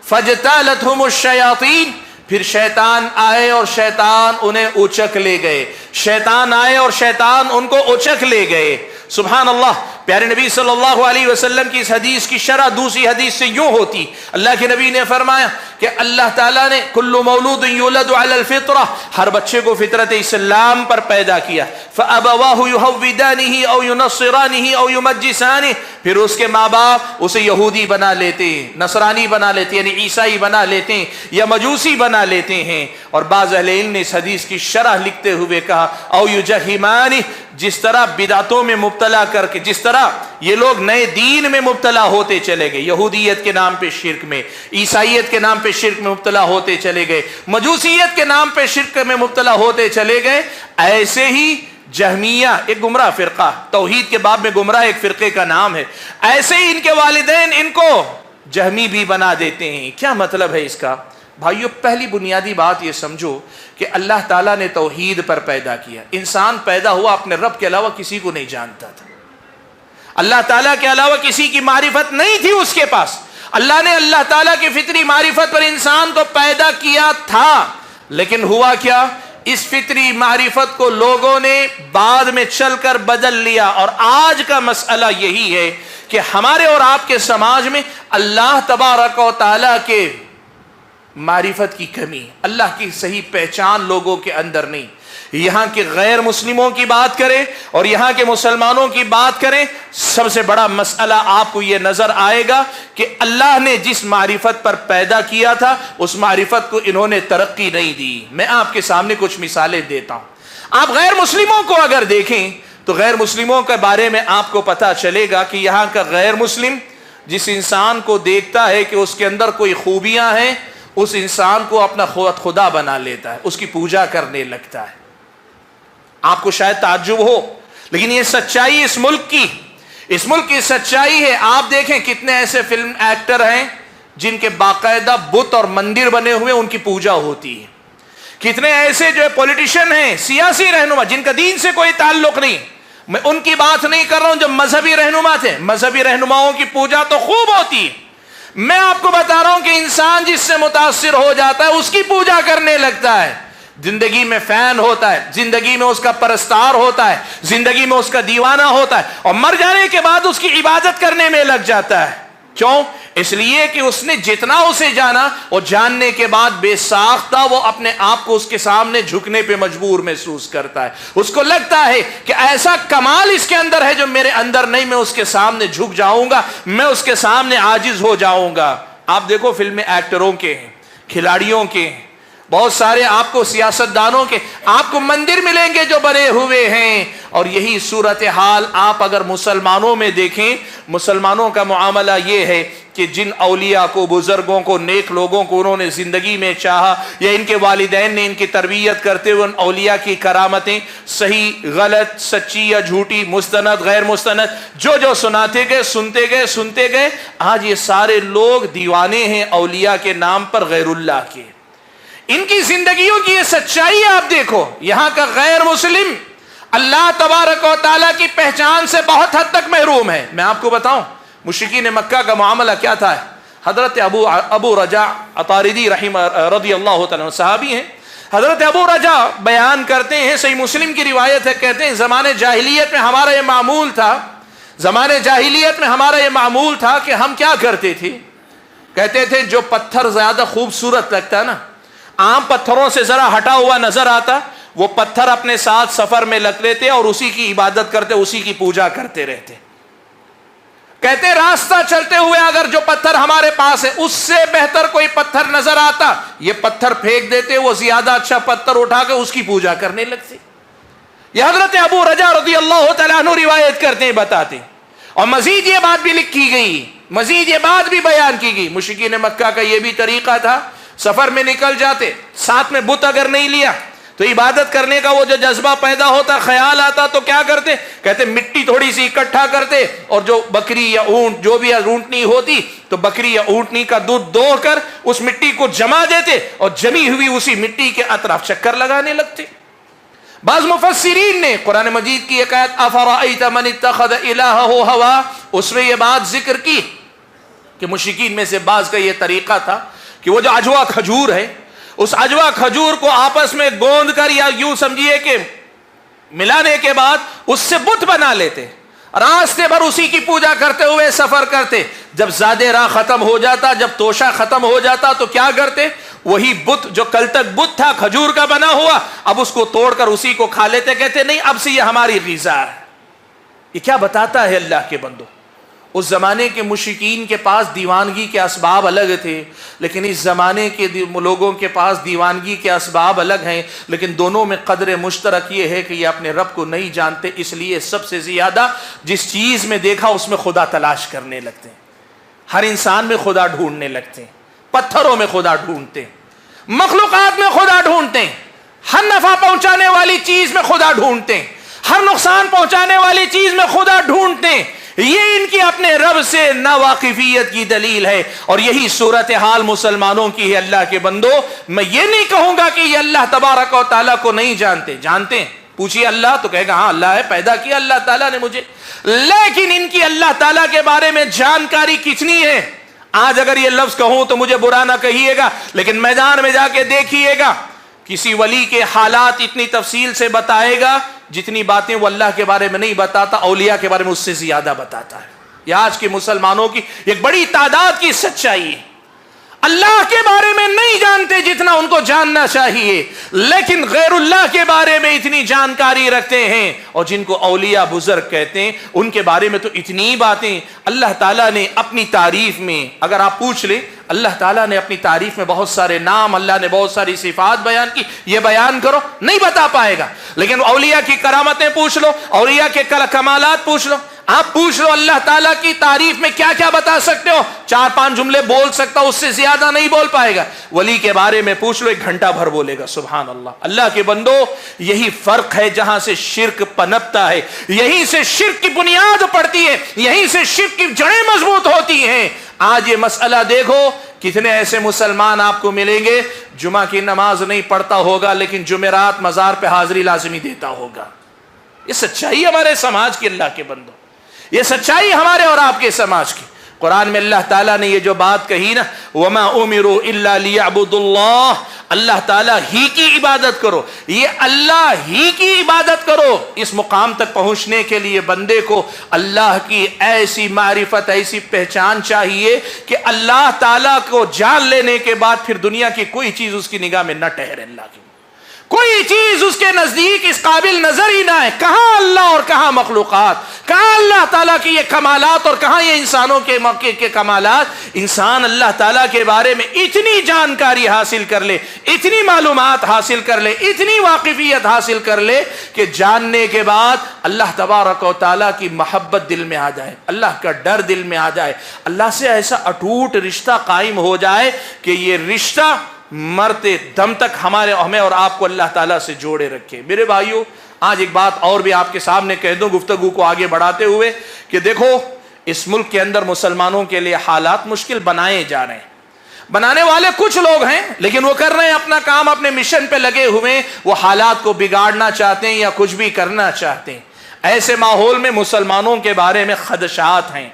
فَجْتَالَتْهُمُ الشَّيَاطِينَ، پھر شیطان آئے اور شیطان انہیں اچک لے گئے، شیطان آئے اور شیطان ان کو اچک لے گئے۔ سبحان اللہ، پیارے نبی صلی اللہ علیہ وسلم کی اس حدیث کی شرح دوسری حدیث سے یوں ہوتی، اللہ کے نبی نے فرمایا کہ اللہ تعالیٰ نے کل مولود یولد علی الفطرہ، ہر بچے کو فطرت اسلام پر پیدا کیا، فابواہ یہودانہ او ینصرانہ او یمجسانہ، پھر اس کے ماں باپ اسے یہودی بنا لیتے ہیں، نصرانی بنا لیتے ہیں، یعنی عیسائی بنا لیتے ہیں یا مجوسی بنا لیتے ہیں۔ اور بعض اہل علم نے اس حدیث کی شرح لکھتے ہوئے کہا او یجہمانہ، جس طرح بدعتوں میں مبتلا کر کے، جس طرح یہ لوگ نئے دین میں مبتلا ہوتے چلے گئے، یہودیت کے نام پہ شرک میں، عیسائیت کے نام پہ شرک میں مبتلا ہوتے چلے گئے، مجوسیت کے نام پہ شرک میں مبتلا ہوتے چلے گئے، ایسے ہی جہمیہ ایک گمراہ فرقہ، توحید کے باب میں گمراہ ایک فرقے کا نام ہے، ایسے ہی ان کے والدین ان کو جہمی بھی بنا دیتے ہیں۔ کیا مطلب ہے اس کا؟ بھائیو، پہلی بنیادی بات یہ سمجھو کہ اللہ تعالیٰ نے توحید پر پیدا کیا۔ انسان پیدا ہوا اپنے رب کے علاوہ کسی کو نہیں جانتا تھا، اللہ تعالیٰ کے علاوہ کسی کی معرفت نہیں تھی اس کے پاس۔ اللہ نے اللہ تعالیٰ کی فطری معرفت پر انسان کو پیدا کیا تھا، لیکن ہوا کیا؟ اس فطری معرفت کو لوگوں نے بعد میں چل کر بدل لیا، اور آج کا مسئلہ یہی ہے کہ ہمارے اور آپ کے سماج میں اللہ تبارک و تعالیٰ کے معرفت کی کمی، اللہ کی صحیح پہچان لوگوں کے اندر نہیں۔ یہاں کے غیر مسلموں کی بات کریں اور یہاں کے مسلمانوں کی بات کریں، سب سے بڑا مسئلہ آپ کو یہ نظر آئے گا کہ اللہ نے جس معرفت پر پیدا کیا تھا اس معرفت کو انہوں نے ترقی نہیں دی۔ میں آپ کے سامنے کچھ مثالیں دیتا ہوں۔ آپ غیر مسلموں کو اگر دیکھیں تو غیر مسلموں کے بارے میں آپ کو پتہ چلے گا کہ یہاں کا غیر مسلم جس انسان کو دیکھتا ہے کہ اس کے اندر کوئی خوبیاں ہیں، اس انسان کو اپنا خدا بنا لیتا ہے، اس کی پوجا کرنے لگتا ہے۔ آپ کو شاید تعجب ہو، لیکن یہ سچائی اس ملک کی سچائی ہے۔ آپ دیکھیں کتنے ایسے فلم ایکٹر ہیں جن کے باقاعدہ بت اور مندر بنے ہوئے ان کی پوجا ہوتی ہے۔ کتنے ایسے جو پولیٹیشین ہیں، سیاسی رہنما جن کا دین سے کوئی تعلق نہیں، میں ان کی بات نہیں کر رہا ہوں، جو مذہبی رہنما تھے، مذہبی رہنماؤں کی پوجا تو خوب ہوتی ہے۔ میں آپ کو بتا رہا ہوں کہ انسان جس سے متاثر ہو جاتا ہے اس کی پوجا کرنے لگتا ہے۔ زندگی میں فین ہوتا ہے، زندگی میں اس کا پرستار ہوتا ہے، زندگی میں اس کا دیوانہ ہوتا ہے، اور مر جانے کے بعد اس کی عبادت کرنے میں لگ جاتا ہے۔ کیوں؟ اس لیے کہ اس نے جتنا اسے جانا اور جاننے کے بعد بے ساختہ وہ اپنے آپ کو اس کے سامنے جھکنے پہ مجبور محسوس کرتا ہے۔ اس کو لگتا ہے کہ ایسا کمال اس کے اندر ہے جو میرے اندر نہیں، میں اس کے سامنے جھک جاؤں گا، میں اس کے سامنے عاجز ہو جاؤں گا۔ آپ دیکھو فلمیں ایکٹروں کے ہیں، کھلاڑیوں کے ہیں، بہت سارے آپ کو سیاستدانوں کے آپ کو مندر ملیں گے جو بنے ہوئے ہیں، اور یہی صورتحال آپ اگر مسلمانوں میں دیکھیں، مسلمانوں کا معاملہ یہ ہے کہ جن اولیاء کو، بزرگوں کو، نیک لوگوں کو انہوں نے زندگی میں چاہا یا ان کے والدین نے ان کی تربیت کرتے ہوئے ان اولیاء کی کرامتیں صحیح، غلط، سچی یا جھوٹی، مستند، غیر مستند، جو سناتے گئے، آج یہ سارے لوگ دیوانے ہیں اولیاء کے نام پر غیر اللہ کے۔ ان کی زندگیوں کی یہ سچائی آپ دیکھو۔ یہاں کا غیر مسلم اللہ تبارک و تعالیٰ کی پہچان سے بہت حد تک محروم ہے۔ میں آپ کو بتاؤں مشرکین مکہ کا معاملہ کیا تھا۔ حضرت ابو رجا عطاردی رضی اللہ تعالیٰ صحابی ہیں، حضرت ابو رجا بیان کرتے ہیں، صحیح مسلم کی روایت ہے، کہتے ہیں زمانے جاہلیت میں ہمارا یہ معمول تھا کہ ہم کیا کرتے تھے، کہتے تھے جو پتھر زیادہ خوبصورت لگتا ہے نا، عام پتھروں سے ذرا ہٹا ہوا نظر آتا، وہ پتھر اپنے ساتھ سفر میں لگ لیتے اور اسی کی عبادت کرتے، اسی کی پوجا کرتے رہتے۔ کہتے راستہ چلتے ہوئے اگر جو پتھر ہمارے پاس ہے اس سے بہتر کوئی پتھر نظر آتا، یہ پتھر پھینک دیتے، وہ زیادہ اچھا پتھر اٹھا کے اس کی پوجا کرنے لگتے۔ یہ حضرت ابو رجا رضی اللہ تعالیٰ عنہ روایت کرتے ہیں، بتاتے ہیں، اور مزید یہ بات بھی لکھی گئی، مزید یہ بات بھی بیان کی گئی۔ مشرکین مکہ کا یہ بھی طریقہ تھا، سفر میں نکل جاتے، ساتھ میں بت اگر نہیں لیا تو عبادت کرنے کا وہ جو جذبہ پیدا ہوتا، خیال آتا، تو کیا کرتے، کہتے مٹی تھوڑی سی اکٹھا کرتے، اور جو بکری یا اونٹ جو بھی اونٹنی ہوتی تو بکری یا اونٹنی کا دودھ دوہ کر اس مٹی کو جما دیتے، اور جمی ہوئی اسی مٹی کے اطراف چکر لگانے لگتے۔ بعض مفسرین نے قرآن مجید کی ایک آیت افرأیت من اتخذ الہہ ہوا، اس میں یہ بات ذکر کی کہ مشرکین میں سے بعض کا یہ طریقہ تھا کہ وہ جو عجوا کھجور ہے، اس عجوا کھجور کو آپس میں گوند کر یا یوں سمجھیے کہ ملانے کے بعد اس سے بت بنا لیتے، راستے بھر اسی کی پوجا کرتے ہوئے سفر کرتے۔ جب زیادہ راہ ختم ہو جاتا، جب توشہ ختم ہو جاتا تو کیا کرتے، وہی بت جو کل تک بت تھا کھجور کا بنا ہوا، اب اس کو توڑ کر اسی کو کھا لیتے، کہتے نہیں اب سے یہ ہماری غذا ہے۔ یہ کیا بتاتا ہے اللہ کے بندو، اس زمانے کے مشرکین کے پاس دیوانگی کے اسباب الگ تھے، لیکن اس زمانے کے لوگوں کے پاس دیوانگی کے اسباب الگ ہیں، لیکن دونوں میں قدر مشترک یہ ہے کہ یہ اپنے رب کو نہیں جانتے، اس لیے سب سے زیادہ جس چیز میں دیکھا اس میں خدا تلاش کرنے لگتے ہیں۔ ہر انسان میں خدا ڈھونڈنے لگتے ہیں، پتھروں میں خدا ڈھونڈتے ہیں، مخلوقات میں خدا ڈھونڈتے ہیں، ہر نفع پہنچانے والی چیز میں خدا ڈھونڈتے ہیں، ہر نقصان پہنچانے والی چیز میں خدا ڈھونڈتے ہیں. یہ ان کی اپنے رب سے ناواقفیت کی دلیل ہے، اور یہی صورتحال مسلمانوں کی ہے. اللہ کے بندو، میں یہ نہیں کہوں گا کہ یہ اللہ تبارک و تعالیٰ کو نہیں جانتے، جانتے ہیں. پوچھیے اللہ تو کہے گا ہاں اللہ ہے، پیدا کیا اللہ تعالیٰ نے مجھے. لیکن ان کی اللہ تعالیٰ کے بارے میں جانکاری کتنی ہے؟ آج اگر یہ لفظ کہوں تو مجھے برا نہ کہیے گا، لیکن میدان میں جا کے دیکھیے گا، کسی ولی کے حالات اتنی تفصیل سے بتائے گا جتنی باتیں وہ اللہ کے بارے میں نہیں بتاتا، اولیاء کے بارے میں اس سے زیادہ بتاتا ہے. یہ آج کے مسلمانوں کی ایک بڑی تعداد کی سچائی ہے. اللہ کے بارے میں نہیں جانتے جتنا ان کو جاننا چاہیے، لیکن غیر اللہ کے بارے میں اتنی جانکاری رکھتے ہیں. اور جن کو اولیاء بزرگ کہتے ہیں ان کے بارے میں تو اتنی باتیں اللہ تعالیٰ نے اپنی تعریف میں، اگر آپ پوچھ لیں اللہ تعالیٰ نے اپنی تعریف میں بہت سارے نام، اللہ نے بہت ساری صفات بیان کی، یہ بیان کرو نہیں بتا پائے گا. لیکن اولیاء کی کرامتیں پوچھ لو، اولیاء کے کمالات پوچھ لو، آپ پوچھ لو اللہ تعالیٰ کی تعریف میں کیا کیا بتا سکتے ہو، 4-5 جملے بول سکتا ہو، اس سے زیادہ نہیں بول پائے گا. ولی کے بارے میں پوچھ لو 1 گھنٹہ بھر بولے گا. سبحان اللہ. اللہ کے بندو، یہی فرق ہے جہاں سے شرک پنپتا ہے، یہیں سے شرک کی بنیاد پڑتی ہے، یہیں سے شرک کی جڑیں مضبوط ہوتی ہیں. آج یہ مسئلہ دیکھو، کتنے ایسے مسلمان آپ کو ملیں گے جمعہ کی نماز نہیں پڑھتا ہوگا لیکن جمعرات مزار پہ حاضری لازمی دیتا ہوگا. یہ سچائی ہمارے سماج کی. اللہ کے بندو، یہ سچائی ہمارے اور آپ کے سماج کی. قرآن میں اللہ تعالیٰ نے یہ جو بات کہی نا، وَمَا أُمِرُوا إِلَّا لِيَعْبُدُوا اللَّهَ، اللہ تعالیٰ ہی کی عبادت کرو، یہ اللہ ہی کی عبادت کرو. اس مقام تک پہنچنے کے لیے بندے کو اللہ کی ایسی معرفت، ایسی پہچان چاہیے کہ اللہ تعالیٰ کو جان لینے کے بعد پھر دنیا کی کوئی چیز اس کی نگاہ میں نہ ٹھہرے. اللہ کی کوئی چیز اس کے نزدیک اس قابل نظر ہی نہ ہے. کہاں اللہ اور کہاں مخلوقات، کہاں اللہ تعالیٰ کی یہ کمالات اور کہاں یہ انسانوں کے موقع کے کمالات. انسان اللہ تعالیٰ کے بارے میں اتنی جانکاری حاصل کر لے، اتنی معلومات حاصل کر لے، اتنی واقفیت حاصل کر لے کہ جاننے کے بعد اللہ تبارک و تعالیٰ کی محبت دل میں آ جائے، اللہ کا ڈر دل میں آ جائے، اللہ سے ایسا اٹوٹ رشتہ قائم ہو جائے کہ یہ رشتہ مرتے دم تک ہمیں اور آپ کو اللہ تعالیٰ سے جوڑے رکھے. میرے بھائیوں، آج ایک بات اور بھی آپ کے سامنے کہہ دوں گفتگو کو آگے بڑھاتے ہوئے کہ دیکھو، اس ملک کے اندر مسلمانوں کے لیے حالات مشکل بنائے جا رہے ہیں. بنانے والے کچھ لوگ ہیں لیکن وہ کر رہے ہیں اپنا کام، اپنے مشن پہ لگے ہوئے، وہ حالات کو بگاڑنا چاہتے ہیں یا کچھ بھی کرنا چاہتے ہیں. ایسے ماحول میں مسلمانوں کے بارے میں خدشات ہیں.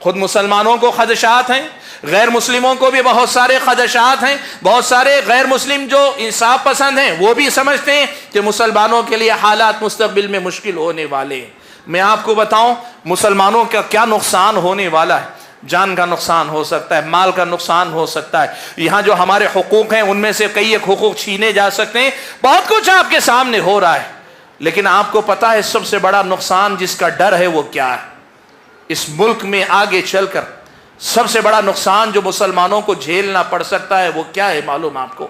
خود مسلمانوں کو خدشات ہیں، غیر مسلموں کو بھی بہت سارے خدشات ہیں. بہت سارے غیر مسلم جو انصاف پسند ہیں وہ بھی سمجھتے ہیں کہ مسلمانوں کے لیے حالات مستقبل میں مشکل ہونے والے ہیں. میں آپ کو بتاؤں مسلمانوں کا کیا نقصان ہونے والا ہے. جان کا نقصان ہو سکتا ہے، مال کا نقصان ہو سکتا ہے، یہاں جو ہمارے حقوق ہیں ان میں سے کئی ایک حقوق چھینے جا سکتے ہیں. بہت کچھ آپ کے سامنے ہو رہا ہے، لیکن آپ کو پتا ہے سب سے بڑا نقصان جس کا ڈر ہے وہ کیا ہے؟ اس ملک میں آگے چل کر سب سے بڑا نقصان جو مسلمانوں کو جھیلنا پڑ سکتا ہے وہ کیا ہے معلوم آپ کو؟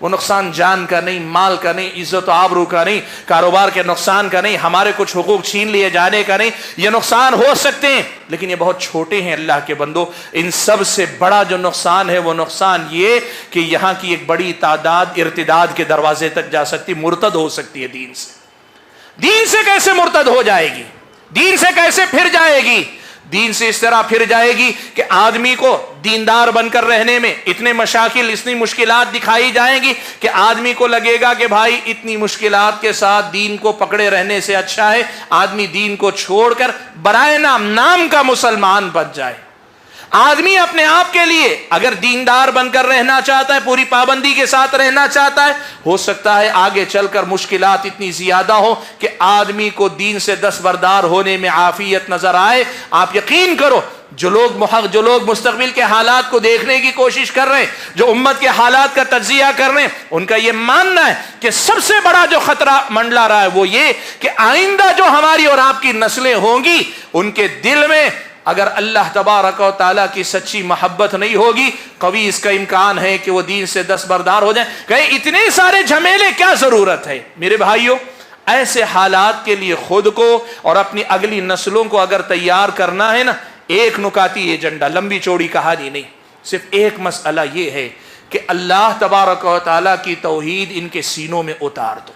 وہ نقصان جان کا نہیں، مال کا نہیں، عزت و آبرو کا نہیں، کاروبار کے نقصان کا نہیں، ہمارے کچھ حقوق چھین لیے جانے کا نہیں. یہ نقصان ہو سکتے ہیں لیکن یہ بہت چھوٹے ہیں. اللہ کے بندو، ان سب سے بڑا جو نقصان ہے وہ نقصان یہ کہ یہاں کی ایک بڑی تعداد ارتداد کے دروازے تک جا سکتی، مرتد ہو سکتی ہے دین سے. دین سے کیسے مرتد ہو جائے گی؟ دین سے کیسے پھر جائے گی؟ دین سے اس طرح پھر جائے گی کہ آدمی کو دیندار بن کر رہنے میں اتنے مشاکل، اتنی مشکلات دکھائی جائیں گی کہ آدمی کو لگے گا کہ بھائی اتنی مشکلات کے ساتھ دین کو پکڑے رہنے سے اچھا ہے آدمی دین کو چھوڑ کر برائے نام کا مسلمان بن جائے. آدمی اپنے آپ کے لیے اگر دیندار بن کر رہنا چاہتا ہے، پوری پابندی کے ساتھ رہنا چاہتا ہے، ہو سکتا ہے آگے چل کر مشکلات اتنی زیادہ ہو کہ آدمی کو دین سے دستبردار ہونے میں عافیت نظر آئے. آپ یقین کرو، جو لوگ مستقبل کے حالات کو دیکھنے کی کوشش کر رہے ہیں، جو امت کے حالات کا تجزیہ کر رہے ہیں، ان کا یہ ماننا ہے کہ سب سے بڑا جو خطرہ منڈلا رہا ہے وہ یہ کہ آئندہ جو ہماری اور آپ کی نسلیں ہوں گی ان کے دل میں اگر اللہ تبارک و تعالیٰ کی سچی محبت نہیں ہوگی، کبھی اس کا امکان ہے کہ وہ دین سے دستبردار ہو جائیں. کہیں اتنے سارے جھمیلے کیا ضرورت ہے؟ میرے بھائیوں، ایسے حالات کے لیے خود کو اور اپنی اگلی نسلوں کو اگر تیار کرنا ہے نا، ایک نکاتی ایجنڈا، لمبی چوڑی کہانی نہیں، صرف ایک مسئلہ یہ ہے کہ اللہ تبارک و تعالیٰ کی توحید ان کے سینوں میں اتار دو.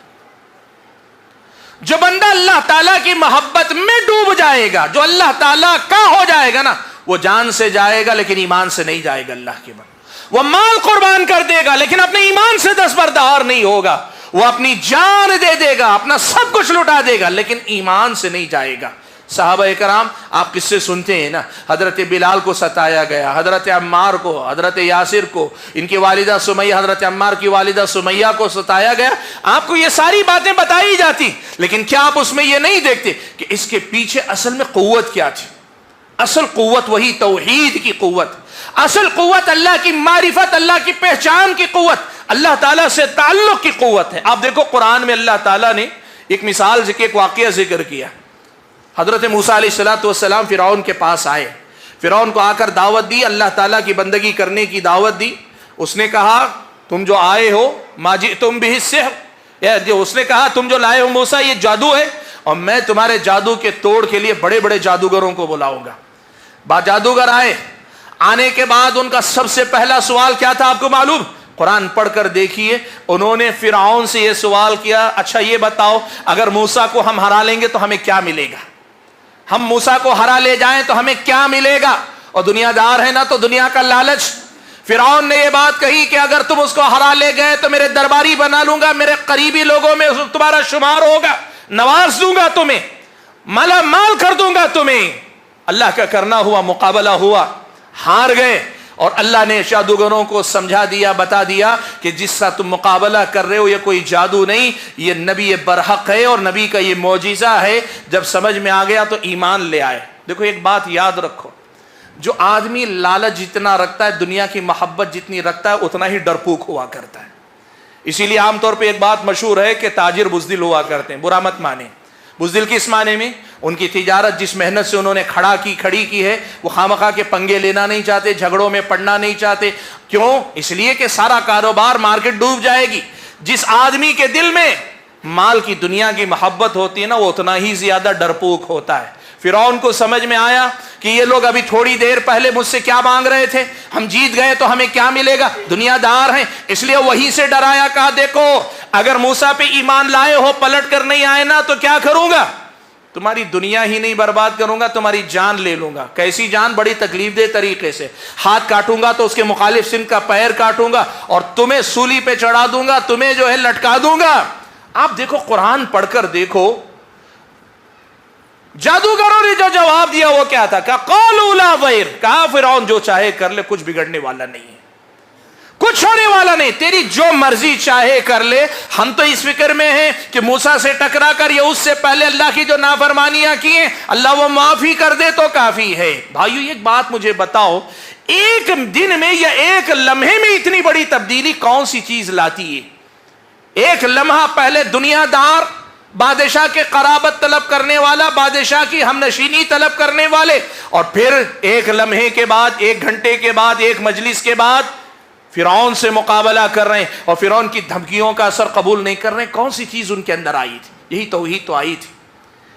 جو بندہ اللہ تعالیٰ کی محبت میں ڈوب جائے گا، جو اللہ تعالیٰ کا ہو جائے گا نا، وہ جان سے جائے گا لیکن ایمان سے نہیں جائے گا اللہ کے بندے۔ وہ مال قربان کر دے گا لیکن اپنے ایمان سے دستبردار نہیں ہوگا، وہ اپنی جان دے دے گا، اپنا سب کچھ لٹا دے گا لیکن ایمان سے نہیں جائے گا۔ صحابہ کرام آپ قصے سنتے ہیں نا، حضرت بلال کو ستایا گیا، حضرت عمار کو، حضرت یاسر کو، ان کی والدہ سمیہ، حضرت عمار کی والدہ سمیہ کو ستایا گیا۔ آپ کو یہ ساری باتیں بتائی جاتی لیکن کیا آپ اس میں یہ نہیں دیکھتے کہ اس کے پیچھے اصل میں قوت کیا تھی؟ اصل قوت وہی توحید کی قوت، اصل قوت اللہ کی معرفت، اللہ کی پہچان کی قوت، اللہ تعالیٰ سے تعلق کی قوت ہے۔ آپ دیکھو قرآن میں اللہ تعالیٰ نے ایک مثال ایک واقعہ ذکر کیا۔ حضرت موسیٰ علیہ السلام فرعون کے پاس آئے، فرعون کو آ کر دعوت دی، اللہ تعالیٰ کی بندگی کرنے کی دعوت دی۔ اس نے کہا تم جو آئے ہو ما جئتم بہ السحر، اس نے کہا تم جو لائے ہو موسیٰ یہ جادو ہے، اور میں تمہارے جادو کے توڑ کے لیے بڑے بڑے جادوگروں کو بلاؤں گا۔ جادوگر آئے، آنے کے بعد ان کا سب سے پہلا سوال کیا تھا آپ کو معلوم؟ قرآن پڑھ کر دیکھیے، انہوں نے فرعون سے یہ سوال کیا، اچھا یہ بتاؤ اگر موسیٰ کو ہم ہرا لیں گے تو ہمیں کیا ملے گا؟ ہم موسیٰ کو ہرا لے جائیں تو ہمیں کیا ملے گا؟ اور دنیا دار ہے نا تو دنیا کا لالچ۔ فرعون نے یہ بات کہی کہ اگر تم اس کو ہرا لے گئے تو میرے درباری بنا لوں گا، میرے قریبی لوگوں میں تمہارا شمار ہوگا، نواز دوں گا تمہیں، مالا مال کر دوں گا تمہیں۔ اللہ کا کرنا ہوا، مقابلہ ہوا، ہار گئے، اور اللہ نے جادوگروں کو سمجھا دیا، بتا دیا کہ جس سے تم مقابلہ کر رہے ہو یہ کوئی جادو نہیں، یہ نبی برحق ہے اور نبی کا یہ معجزہ ہے۔ جب سمجھ میں آ گیا تو ایمان لے آئے۔ دیکھو ایک بات یاد رکھو، جو آدمی لالچ جتنا رکھتا ہے، دنیا کی محبت جتنی رکھتا ہے، اتنا ہی ڈرپوک ہوا کرتا ہے۔ اسی لیے عام طور پہ ایک بات مشہور ہے کہ تاجر بزدل ہوا کرتے ہیں، برا مت مانے۔ بزدل کس معنی میں؟ ان کی تجارت جس محنت سے انہوں نے کھڑی کی ہے، وہ خامخواہ کے پنگے لینا نہیں چاہتے، جھگڑوں میں پڑنا نہیں چاہتے۔ کیوں؟ اس لیے کہ سارا کاروبار، مارکیٹ ڈوب جائے گی۔ جس آدمی کے دل میں مال کی، دنیا کی محبت ہوتی ہے نا، وہ اتنا ہی زیادہ ڈرپوک ہوتا ہے۔ فرعون کو سمجھ میں آیا کہ یہ لوگ ابھی تھوڑی دیر پہلے مجھ سے کیا مانگ رہے تھے، ہم جیت گئے تو ہمیں کیا ملے گا، دنیا دار ہیں، اس لیے وہیں سے ڈرایا، کہا دیکھو اگر موسیٰ پہ ایمان لائے ہو، پلٹ کر نہیں آئے نا تو کیا کروں گا؟ تمہاری دنیا ہی نہیں برباد کروں گا، تمہاری جان لے لوں گا۔ کیسی جان؟ بڑی تکلیف دہ طریقے سے، ہاتھ کاٹوں گا تو اس کے مخالف سمت کا پیر کاٹوں گا، اور تمہیں سولی پہ چڑھا دوں گا، تمہیں جو ہے لٹکا دوں گا۔ آپ دیکھو قرآن پڑھ کر دیکھو، جادوگروں نے جو جواب دیا وہ کیا تھا؟ کہ قالوا لا ضیر، کہا فرعون جو چاہے کر لے، کچھ بگڑنے والا نہیں ہے، کچھ ہونے والا نہیں، تیری جو مرضی چاہے کر لے، ہم تو اس فکر میں ہیں کہ موسیٰ سے ٹکرا کر یا اس سے پہلے اللہ کی جو نافرمانیاں کی ہیں اللہ وہ معافی کر دے تو کافی ہے۔ بھائیو ایک بات مجھے بتاؤ، ایک دن میں یا ایک لمحے میں اتنی بڑی تبدیلی کون سی چیز لاتی ہے؟ ایک لمحہ پہلے دنیا دار، بادشاہ کے قرابت طلب کرنے والا، بادشاہ کی ہم نشینی طلب کرنے والے، اور پھر ایک لمحے کے بعد، ایک گھنٹے کے بعد، ایک مجلس کے بعد فرعون سے مقابلہ کر رہے ہیں اور فرعون کی دھمکیوں کا اثر قبول نہیں کر رہے ہیں۔ کون سی چیز ان کے اندر آئی تھی؟ یہی توحید تو آئی تھی،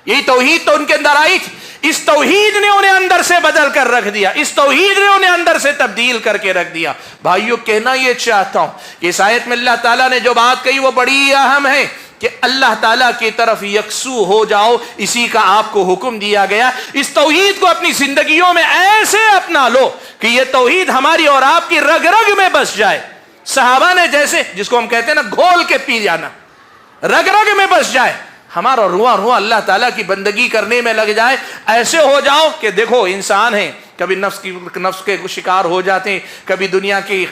یہی توحید تو ان کے اندر آئی تھی۔ اس توحید نے انہیں اندر سے بدل کر رکھ دیا، اس توحید نے انہیں اندر سے تبدیل کر کے رکھ دیا۔ بھائیو کہنا یہ چاہتا ہوں کہ اس آیت میں اللہ تعالیٰ نے جو بات کہی وہ بڑی اہم ہے کہ اللہ تعالیٰ کی طرف یکسو ہو جاؤ، اسی کا آپ کو حکم دیا گیا۔ اس توحید کو اپنی زندگیوں میں ایسے اپنا لو کہ یہ توحید ہماری اور آپ کی رگ رگ میں بس جائے۔ صحابہ نے جیسے، جس کو ہم کہتے ہیں نا گھول کے پی جانا، رگ رگ میں بس جائے، ہمارا رواں رواں اللہ تعالیٰ کی بندگی کرنے میں لگ جائے۔ ایسے ہو جاؤ کہ دیکھو انسان ہے، کبھی نفس کے شکار ہو جاتے ہیں، کبھی دنیا کی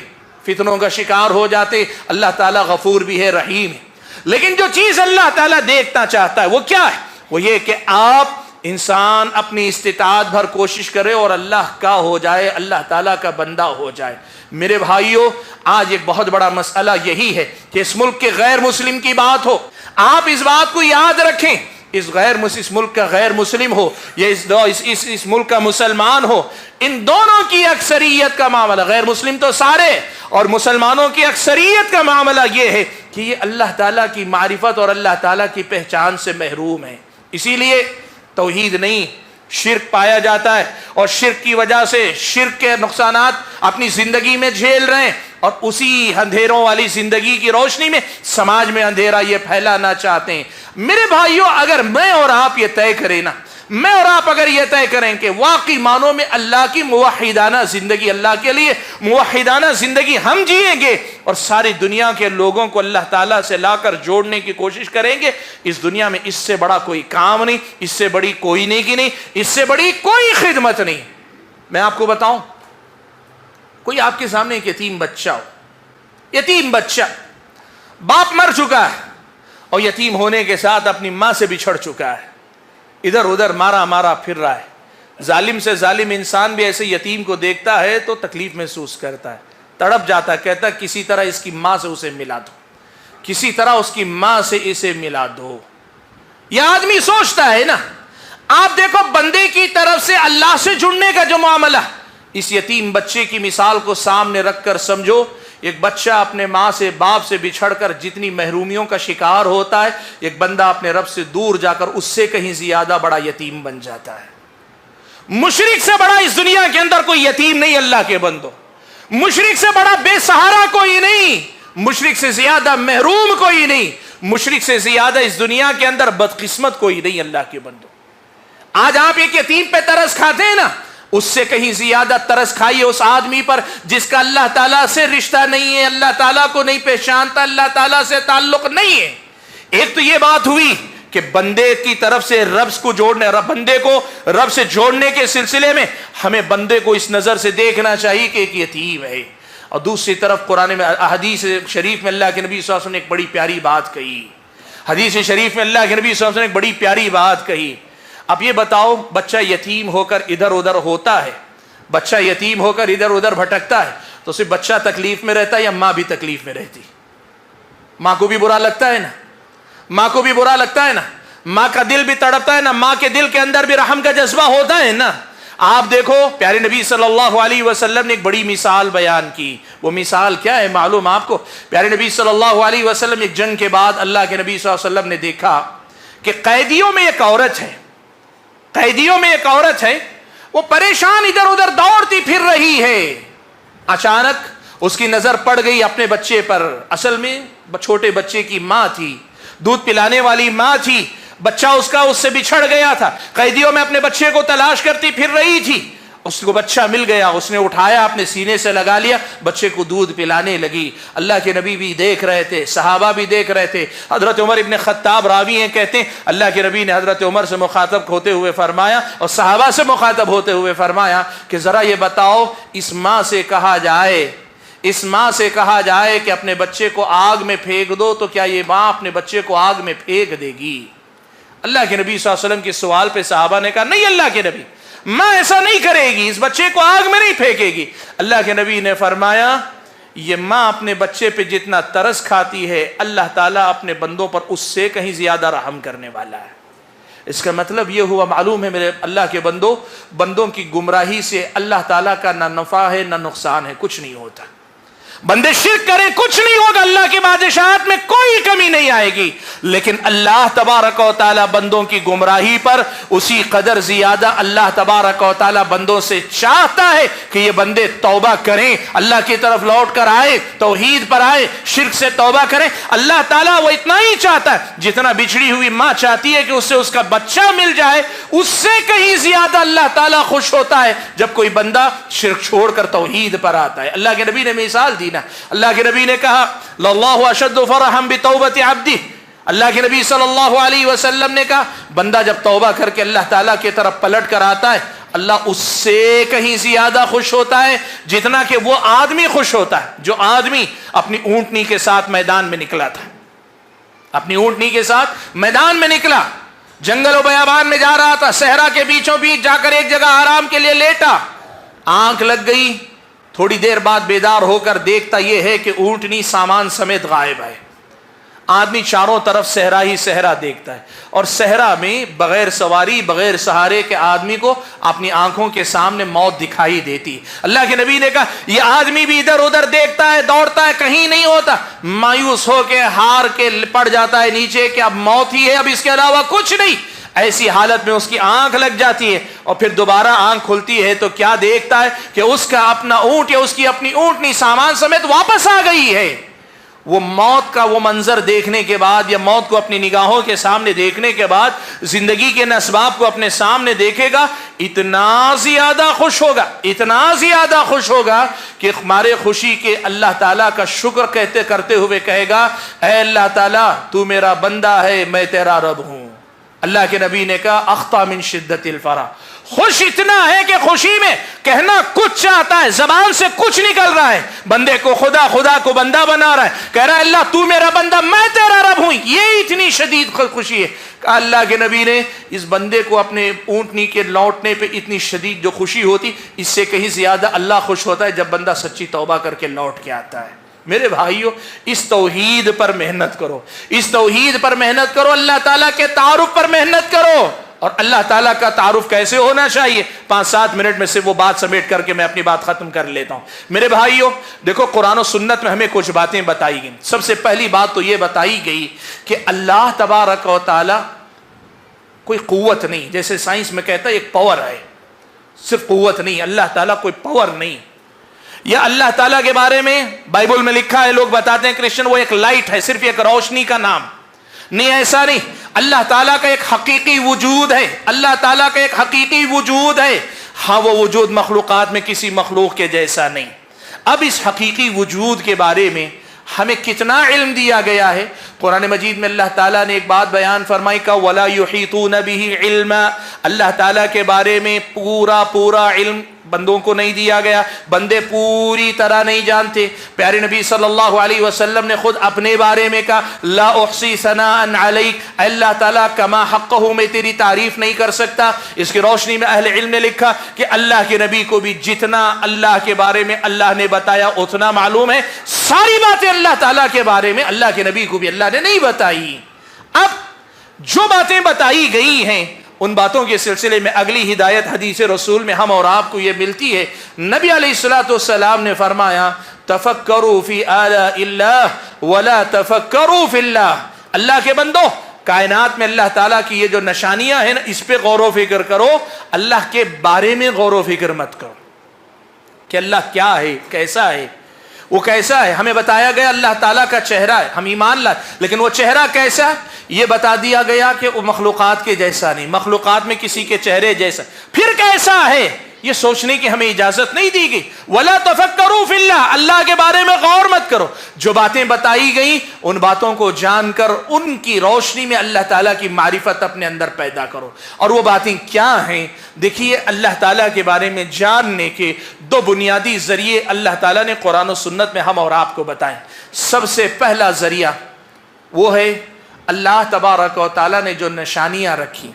فتنوں کا شکار ہو جاتے، اللہ تعالیٰ غفور بھی ہے، رحیم ہے، لیکن جو چیز اللہ تعالیٰ دیکھنا چاہتا ہے وہ کیا ہے؟ وہ یہ کہ آپ انسان اپنی استطاعت بھر کوشش کرے اور اللہ کا ہو جائے، اللہ تعالیٰ کا بندہ ہو جائے۔ میرے بھائیوں، آج ایک بہت بڑا مسئلہ یہی ہے کہ اس ملک کے غیر مسلم کی بات ہو، آپ اس بات کو یاد رکھیں، اس ملک کا غیر مسلم ہو یا اس ملک کا مسلمان ہو، ان دونوں کی اکثریت کا معاملہ، غیر مسلم تو سارے اور مسلمانوں کی اکثریت کا معاملہ یہ ہے کہ یہ اللہ تعالیٰ کی معرفت اور اللہ تعالیٰ کی پہچان سے محروم ہے۔ اسی لیے توحید نہیں، شرک پایا جاتا ہے اور شرک کی وجہ سے شرک کے نقصانات اپنی زندگی میں جھیل رہے ہیں، اور اسی اندھیروں والی زندگی کی روشنی میں سماج میں اندھیرا یہ پھیلانا چاہتے ہیں۔ میرے بھائیوں، اگر میں اور آپ یہ طے کریں نا، میں اور آپ اگر یہ طے کریں کہ واقعی معنوں میں اللہ کی موحدانہ زندگی، اللہ کے لیے موحدانہ زندگی ہم جئیں گے اور ساری دنیا کے لوگوں کو اللہ تعالیٰ سے لا کر جوڑنے کی کوشش کریں گے، اس دنیا میں اس سے بڑا کوئی کام نہیں، اس سے بڑی کوئی نیکی نہیں، اس سے بڑی کوئی خدمت نہیں۔ میں آپ کو بتاؤں، کوئی آپ کے سامنے ایک یتیم بچہ ہو، یتیم بچہ، باپ مر چکا ہے اور یتیم ہونے کے ساتھ اپنی ماں سے بچھڑ چکا ہے، ادھر ادھر مارا مارا پھر رہا ہے۔ ظالم سے ظالم انسان بھی ایسے یتیم کو دیکھتا ہے تو تکلیف محسوس کرتا ہے، تڑپ جاتا ہے، کہتا ہے کسی طرح اس کی ماں سے اسے ملا دو، کسی طرح اس کی ماں سے اسے ملا دو۔ یہ آدمی سوچتا ہے نا۔ آپ دیکھو بندے کی طرف سے اللہ سے جڑنے کا جو معاملہ، اس یتیم بچے کی مثال کو سامنے رکھ کر سمجھو۔ ایک بچہ اپنے ماں سے باپ سے بچھڑ کر جتنی محرومیوں کا شکار ہوتا ہے، ایک بندہ اپنے رب سے دور جا کر اس سے کہیں زیادہ بڑا یتیم بن جاتا ہے۔ مشرک سے بڑا اس دنیا کے اندر کوئی یتیم نہیں اللہ کے بندو، مشرک سے بڑا بے سہارا کوئی نہیں، مشرک سے زیادہ محروم کوئی نہیں، مشرک سے زیادہ اس دنیا کے اندر بدقسمت کوئی نہیں اللہ کے بندو۔ آج آپ ایک یتیم پہ ترس کھاتے ہیں نا، اس سے کہیں زیادہ ترس کھائیے اس آدمی پر جس کا اللہ تعالیٰ سے رشتہ نہیں ہے، اللہ تعالیٰ کو نہیں پہچانتا، اللہ تعالیٰ سے تعلق نہیں ہے۔ ایک تو یہ بات ہوئی کہ بندے کی طرف سے رب کو جوڑنے، بندے کو رب سے جوڑنے کے سلسلے میں ہمیں بندے کو اس نظر سے دیکھنا چاہیے کہ ایک یتیم ہے، اور دوسری طرف قرآن میں حدیث شریف میں اللہ کے نبی صلی اللہ علیہ وسلم نے ایک بڑی پیاری بات کہی، حدیث شریف میں اللہ کے نبی صلی اللہ علیہ وسلم نے ایک بڑی پیاری بات کہی۔ اب یہ بتاؤ، بچہ یتیم ہو کر ادھر ادھر ہوتا ہے، بچہ یتیم ہو کر ادھر ادھر بھٹکتا ہے تو صرف بچہ تکلیف میں رہتا ہے یا ماں بھی تکلیف میں رہتی؟ ماں کو بھی برا لگتا ہے نا، ماں کو بھی برا لگتا ہے نا، ماں کا دل بھی تڑپتا ہے نا، ماں کے دل کے اندر بھی رحم کا جذبہ ہوتا ہے نا۔ آپ دیکھو پیارے نبی صلی اللہ علیہ وسلم نے ایک بڑی مثال بیان کی۔ وہ مثال کیا ہے معلوم آپ کو؟ پیارے نبی صلی اللہ علیہ وسلم ایک جنگ کے بعد اللہ کے نبی صلی اللہ علیہ وسلم نے دیکھا کہ قیدیوں میں ایک عورت ہے، قیدیوں میں ایک عورت ہے، وہ پریشان ادھر ادھر دوڑتی پھر رہی ہے۔ اچانک اس کی نظر پڑ گئی اپنے بچے پر، اصل میں چھوٹے بچے کی ماں تھی، دودھ پلانے والی ماں تھی، بچہ اس کا اس سے بچھڑ گیا تھا، قیدیوں میں اپنے بچے کو تلاش کرتی پھر رہی تھی، اس کو بچہ مل گیا، اس نے اٹھایا اپنے سینے سے لگا لیا، بچے کو دودھ پلانے لگی۔ اللہ کے نبی بھی دیکھ رہے تھے، صحابہ بھی دیکھ رہے تھے۔ حضرت عمر ابن خطاب راوی ہیں، کہتے ہیں اللہ کے نبی نے حضرت عمر سے مخاطب ہوتے ہوئے فرمایا اور صحابہ سے مخاطب ہوتے ہوئے فرمایا کہ ذرا یہ بتاؤ، اس ماں سے کہا جائے، اس ماں سے کہا جائے کہ اپنے بچے کو آگ میں پھینک دو تو کیا یہ ماں اپنے بچے کو آگ میں پھینک دے گی؟ اللہ کے نبی صلی اللہ علیہ وسلم کے سوال پہ صحابہ نے کہا نہیں اللہ کے نبی، ماں ایسا نہیں کرے گی، اس بچے کو آگ میں نہیں پھینکے گی۔ اللہ کے نبی نے فرمایا یہ ماں اپنے بچے پہ جتنا ترس کھاتی ہے، اللہ تعالیٰ اپنے بندوں پر اس سے کہیں زیادہ رحم کرنے والا ہے۔ اس کا مطلب یہ ہوا، معلوم ہے میرے اللہ کے بندوں کی گمراہی سے اللہ تعالیٰ کا نہ نفع ہے نہ نقصان ہے، کچھ نہیں ہوتا۔ بندے شرک کریں کچھ نہیں ہوگا، اللہ کی بادشاہت میں کوئی کمی نہیں آئے گی، لیکن اللہ تبارک و تعالی بندوں کی گمراہی پر اسی قدر زیادہ اللہ تبارک و تعالی بندوں سے چاہتا ہے کہ یہ بندے توبہ کریں، اللہ کی طرف لوٹ کر آئے، توحید پر آئے، شرک سے توبہ کریں۔ اللہ تعالیٰ وہ اتنا ہی چاہتا ہے جتنا بچھڑی ہوئی ماں چاہتی ہے کہ اس سے اس کا بچہ مل جائے، اس سے کہیں زیادہ اللہ تعالیٰ خوش ہوتا ہے جب کوئی بندہ شرک چھوڑ کر توحید پر آتا ہے۔ اللہ کے نبی نے مثال دی، اللہ کے نبی نے کہا لَاللَّهُ أَشَدُّ فَرَحًا بِتَوْبَةِ عَبْدِهِ، اللہ کے نبی صلی اللہ علیہ وسلم نے کہا بندہ جب توبہ کر کے اللہ تعالیٰ کی طرف پلٹ کر آتا ہے، اللہ اس سے کہیں زیادہ خوش ہوتا ہے جتنا کہ وہ آدمی خوش ہوتا ہے جو آدمی اپنی اونٹنی کے ساتھ میدان میں نکلا تھا، اپنی اونٹنی کے ساتھ میدان میں نکلا، جنگل و بیابان میں جا رہا تھا، صحرا کے بیچوں بیچ جا کر ایک جگہ آرام کے لیے لیٹا، آنکھ لگ گئی، تھوڑی دیر بعد بیدار ہو کر دیکھتا یہ ہے کہ اونٹنی سامان سمیت غائب ہے۔ آدمی چاروں طرف صحرا ہی صحرا دیکھتا ہے، اور صحرا میں بغیر سواری بغیر سہارے کے آدمی کو اپنی آنکھوں کے سامنے موت دکھائی دیتی۔ اللہ کے نبی نے کہا یہ آدمی بھی ادھر ادھر دیکھتا ہے، دوڑتا ہے، کہیں نہیں ہوتا، مایوس ہو کے ہار کے پڑ جاتا ہے نیچے کہ اب موت ہی ہے، اب اس کے علاوہ کچھ نہیں۔ ایسی حالت میں اس کی آنکھ لگ جاتی ہے اور پھر دوبارہ آنکھ کھلتی ہے تو کیا دیکھتا ہے کہ اس کا اپنا اونٹ یا اس کی اپنی اونٹنی سامان سمیت واپس آ گئی ہے۔ وہ موت کا وہ منظر دیکھنے کے بعد یا موت کو اپنی نگاہوں کے سامنے دیکھنے کے بعد زندگی کے اسباب کو اپنے سامنے دیکھے گا، اتنا زیادہ خوش ہوگا، اتنا زیادہ خوش ہوگا کہ ہمارے خوشی کے اللہ تعالیٰ کا شکر کرتے ہوئے کہے گا، اے اللہ تعالیٰ تو میرا بندہ ہے، میں تیرا رب ہوں۔ اللہ کے نبی نے کہا اخطا من شدت الفرح، خوش اتنا ہے کہ خوشی میں کہنا کچھ چاہتا ہے، زبان سے کچھ نکل رہا ہے، بندے کو خدا، خدا کو بندہ بنا رہا ہے، کہہ رہا ہے اللہ تو میرا بندہ، میں تیرا رب ہوں۔ یہ اتنی شدید خوشی ہے۔ اللہ کے نبی نے اس بندے کو اپنے اونٹنی کے لوٹنے پہ اتنی شدید جو خوشی ہوتی، اس سے کہیں زیادہ اللہ خوش ہوتا ہے جب بندہ سچی توبہ کر کے لوٹ کے آتا ہے۔ میرے بھائیو، اس توحید پر محنت کرو، اس توحید پر محنت کرو، اللہ تعالیٰ کے تعارف پر محنت کرو۔ اور اللہ تعالیٰ کا تعارف کیسے ہونا چاہیے، 5-7 منٹ میں سے وہ بات سمیٹ کر کے میں اپنی بات ختم کر لیتا ہوں۔ میرے بھائیو دیکھو، قرآن و سنت میں ہمیں کچھ باتیں بتائی گئیں۔ سب سے پہلی بات تو یہ بتائی گئی کہ اللہ تبارک و تعالیٰ کوئی قوت نہیں، جیسے سائنس میں کہتا ہے ایک پاور ہے، صرف قوت نہیں، اللہ تعالیٰ کوئی پاور نہیں۔ یا اللہ تعالیٰ کے بارے میں بائبل میں لکھا ہے، لوگ بتاتے ہیں کرسچن وہ ایک لائٹ ہے، صرف ایک روشنی کا نام نہیں، ایسا نہیں۔ اللہ تعالیٰ کا ایک حقیقی وجود ہے، اللہ تعالیٰ کا ایک حقیقی وجود ہے، ہاں وہ وجود مخلوقات میں کسی مخلوق کے جیسا نہیں۔ اب اس حقیقی وجود کے بارے میں ہمیں کتنا علم دیا گیا ہے۔ قرآن مجید میں اللہ تعالیٰ نے ایک بات بیان فرمائی کہ وَلَا يُحِيطُونَ بِهِ عِلْمًا، اللہ تعالیٰ کے بارے میں پورا علم بندوں کو نہیں دیا گیا، بندے پوری طرح نہیں جانتے۔ پیارے نبی صلی اللہ علیہ وسلم نے خود اپنے بارے میں کہا لا احصی ثناء علیک، اللہ تعالیٰ کما حقہ، میں تیری تعریف نہیں کر سکتا۔ اس کی روشنی میں اہل علم نے لکھا کہ اللہ کے نبی کو بھی جتنا اللہ کے بارے میں اللہ نے بتایا اتنا معلوم ہے، ساری باتیں اللہ تعالیٰ کے بارے میں اللہ کے نبی کو بھی اللہ نے نہیں بتائی۔ اب جو باتیں بتائی گئی ہیں ان باتوں کے سلسلے میں اگلی ہدایت حدیث رسول میں ہم اور آپ کو یہ ملتی ہے۔ نبی علیہ الصلوۃ والسلام نے فرمایا تفکروا فی آلاء اللہ ولا تفکروا فی اللہ، اللہ کے بندو کائنات میں اللہ تعالیٰ کی یہ جو نشانیاں ہیں نا، اس پہ غور و فکر کرو، اللہ کے بارے میں غور و فکر مت کرو کہ اللہ کیا ہے، کیسا ہے، وہ کیسا ہے۔ ہمیں بتایا گیا اللہ تعالیٰ کا چہرہ ہے، ہم ایمان لائے، لیکن وہ چہرہ کیسا ہے یہ بتا دیا گیا کہ وہ مخلوقات کے جیسا نہیں، مخلوقات میں کسی کے چہرے جیسا۔ پھر کیسا ہے یہ سوچنے کی ہمیں اجازت نہیں دی گئی۔ وَلَا تَفَكَّرُوا فِي اللَّهِ، اللہ کے بارے میں غور مت کرو۔ جو باتیں بتائی گئیں ان باتوں کو جان کر ان کی روشنی میں اللہ تعالیٰ کی معرفت اپنے اندر پیدا کرو۔ اور وہ باتیں کیا ہیں؟ دیکھیے، اللہ تعالیٰ کے بارے میں جاننے کے 2 بنیادی ذریعے اللہ تعالیٰ نے قرآن و سنت میں ہم اور آپ کو بتائیں۔ سب سے پہلا ذریعہ وہ ہے اللہ تبارک و تعالیٰ نے جو نشانیاں رکھی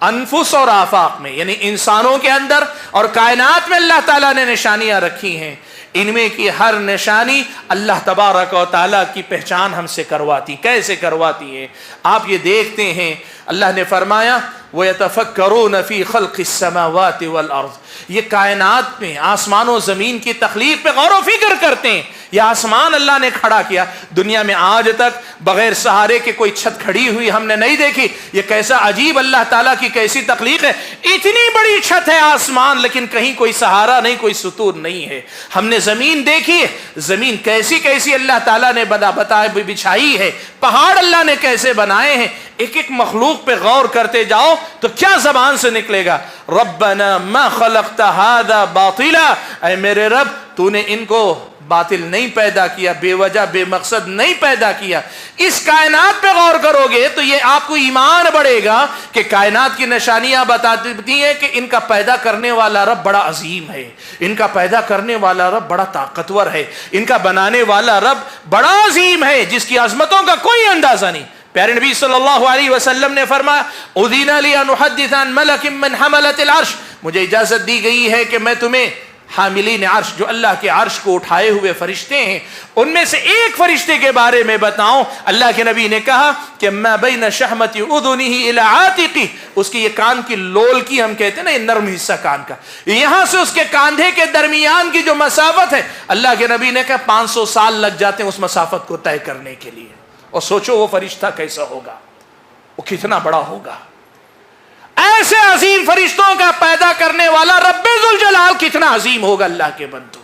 انفس اور آفاق میں، یعنی انسانوں کے اندر اور کائنات میں اللہ تعالیٰ نے نشانیاں رکھی ہیں، ان میں کی ہر نشانی اللہ تبارک و تعالیٰ کی پہچان ہم سے کرواتی۔ کیسے کرواتی ہے؟ آپ یہ دیکھتے ہیں اللہ نے فرمایا وَيَتَفَكَّرُونَ فِي خَلْقِ السَّمَاوَاتِ وَالْأَرْضِ، یہ کائنات میں آسمان و زمین کی تخلیق پہ غور و فکر کرتے ہیں۔ یہ آسمان اللہ نے کھڑا کیا، دنیا میں آج تک بغیر سہارے کے کوئی چھت کھڑی ہوئی ہم نے نہیں دیکھی۔ یہ کیسا عجیب اللہ تعالیٰ کی کیسی تخلیق ہے، اتنی بڑی چھت ہے آسمان لیکن کہیں کوئی سہارا نہیں، کوئی ستون نہیں ہے۔ ہم نے زمین دیکھی ہے، زمین کیسی کیسی اللہ تعالیٰ نے بچھائی ہے، پہاڑ اللہ نے کیسے بنائے ہیں۔ ایک ایک مخلوق پہ غور کرتے جاؤ تو کیا زبان سے نکلے گا؟ ربنا ما خلقت هذا باطلا، اے میرے رب تو نے ان کو باطل نہیں پیدا کیا، بے وجہ بے مقصد نہیں پیدا کیا۔ اس کائنات پہ غور کرو گے تو یہ آپ کو ایمان بڑھے گا کہ کائنات کی نشانیاں بتاتی ہیں کہ ان کا پیدا کرنے والا رب بڑا عظیم ہے، ان کا پیدا کرنے والا رب بڑا طاقتور ہے، ان کا بنانے والا رب بڑا عظیم ہے جس کی عظمتوں کا کوئی اندازہ نہیں۔ پیارے نبی صلی اللہ علیہ وسلم نے فرمایا اذن لی ان احدث عن ملک من حملۃ العرش، مجھے اجازت دی گئی ہے کہ میں تمہیں حاملین عرش، جو اللہ کے عرش کو اٹھائے ہوئے فرشتے ہیں، ان میں سے ایک فرشتے کے بارے میں بتاؤں۔ اللہ کے نبی نے کہا کہ ما بین شحمۃ اذنہ الی عاتقہ، اس کی یہ کان کی لول کی ہم کہتے ہیں نا، یہ نرم حصہ کان کا، یہاں سے اس کے کاندھے کے درمیان کی جو مسافت ہے، اللہ کے نبی نے کہا 500 سال لگ جاتے ہیں اس مسافت کو طے کرنے کے لیے۔ اور سوچو وہ فرشتہ کیسا ہوگا، وہ کتنا بڑا ہوگا۔ ایسے عظیم فرشتوں کا پیدا کرنے والا رب ذوالجلال کتنا عظیم ہوگا اللہ کے بندو.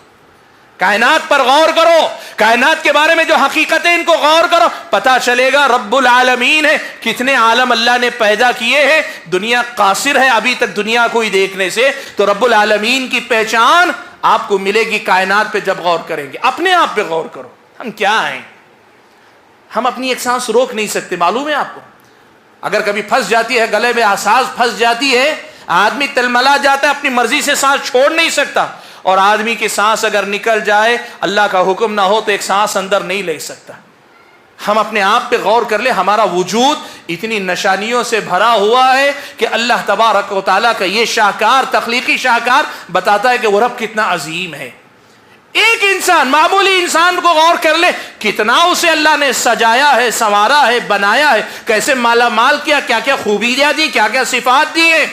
کائنات پر غور کرو, کائنات کے بارے میں جو حقیقتیں ان کو غور کرو, پتہ چلے گا رب العالمین ہے. کتنے عالم اللہ نے پیدا کیے ہیں, دنیا قاصر ہے ابھی تک دنیا کو ہی دیکھنے سے. تو رب العالمین کی پہچان آپ کو ملے گی کائنات پہ جب غور کریں گے. اپنے آپ پہ غور کرو, ہم کیا ہیں؟ ہم اپنی ایک سانس روک نہیں سکتے. معلوم ہے آپ کو, اگر کبھی پھنس جاتی ہے گلے میں سانس پھنس جاتی ہے, آدمی تلملا جاتا ہے, اپنی مرضی سے سانس چھوڑ نہیں سکتا. اور آدمی کی سانس اگر نکل جائے, اللہ کا حکم نہ ہو تو ایک سانس اندر نہیں لے سکتا. ہم اپنے آپ پہ غور کر لیں, ہمارا وجود اتنی نشانیوں سے بھرا ہوا ہے کہ اللہ تبارک و تعالیٰ کا یہ شاہکار, تخلیقی شاہکار بتاتا ہے کہ وہ رب کتنا عظیم ہے. ایک انسان, معمولی انسان کو غور کر لے, کتنا اسے اللہ نے سجایا ہے, سنوارا ہے, بنایا ہے, کیسے مالا مال کیا, کیا کیا خوبیاں دی, کیا کیا صفات دی ہے.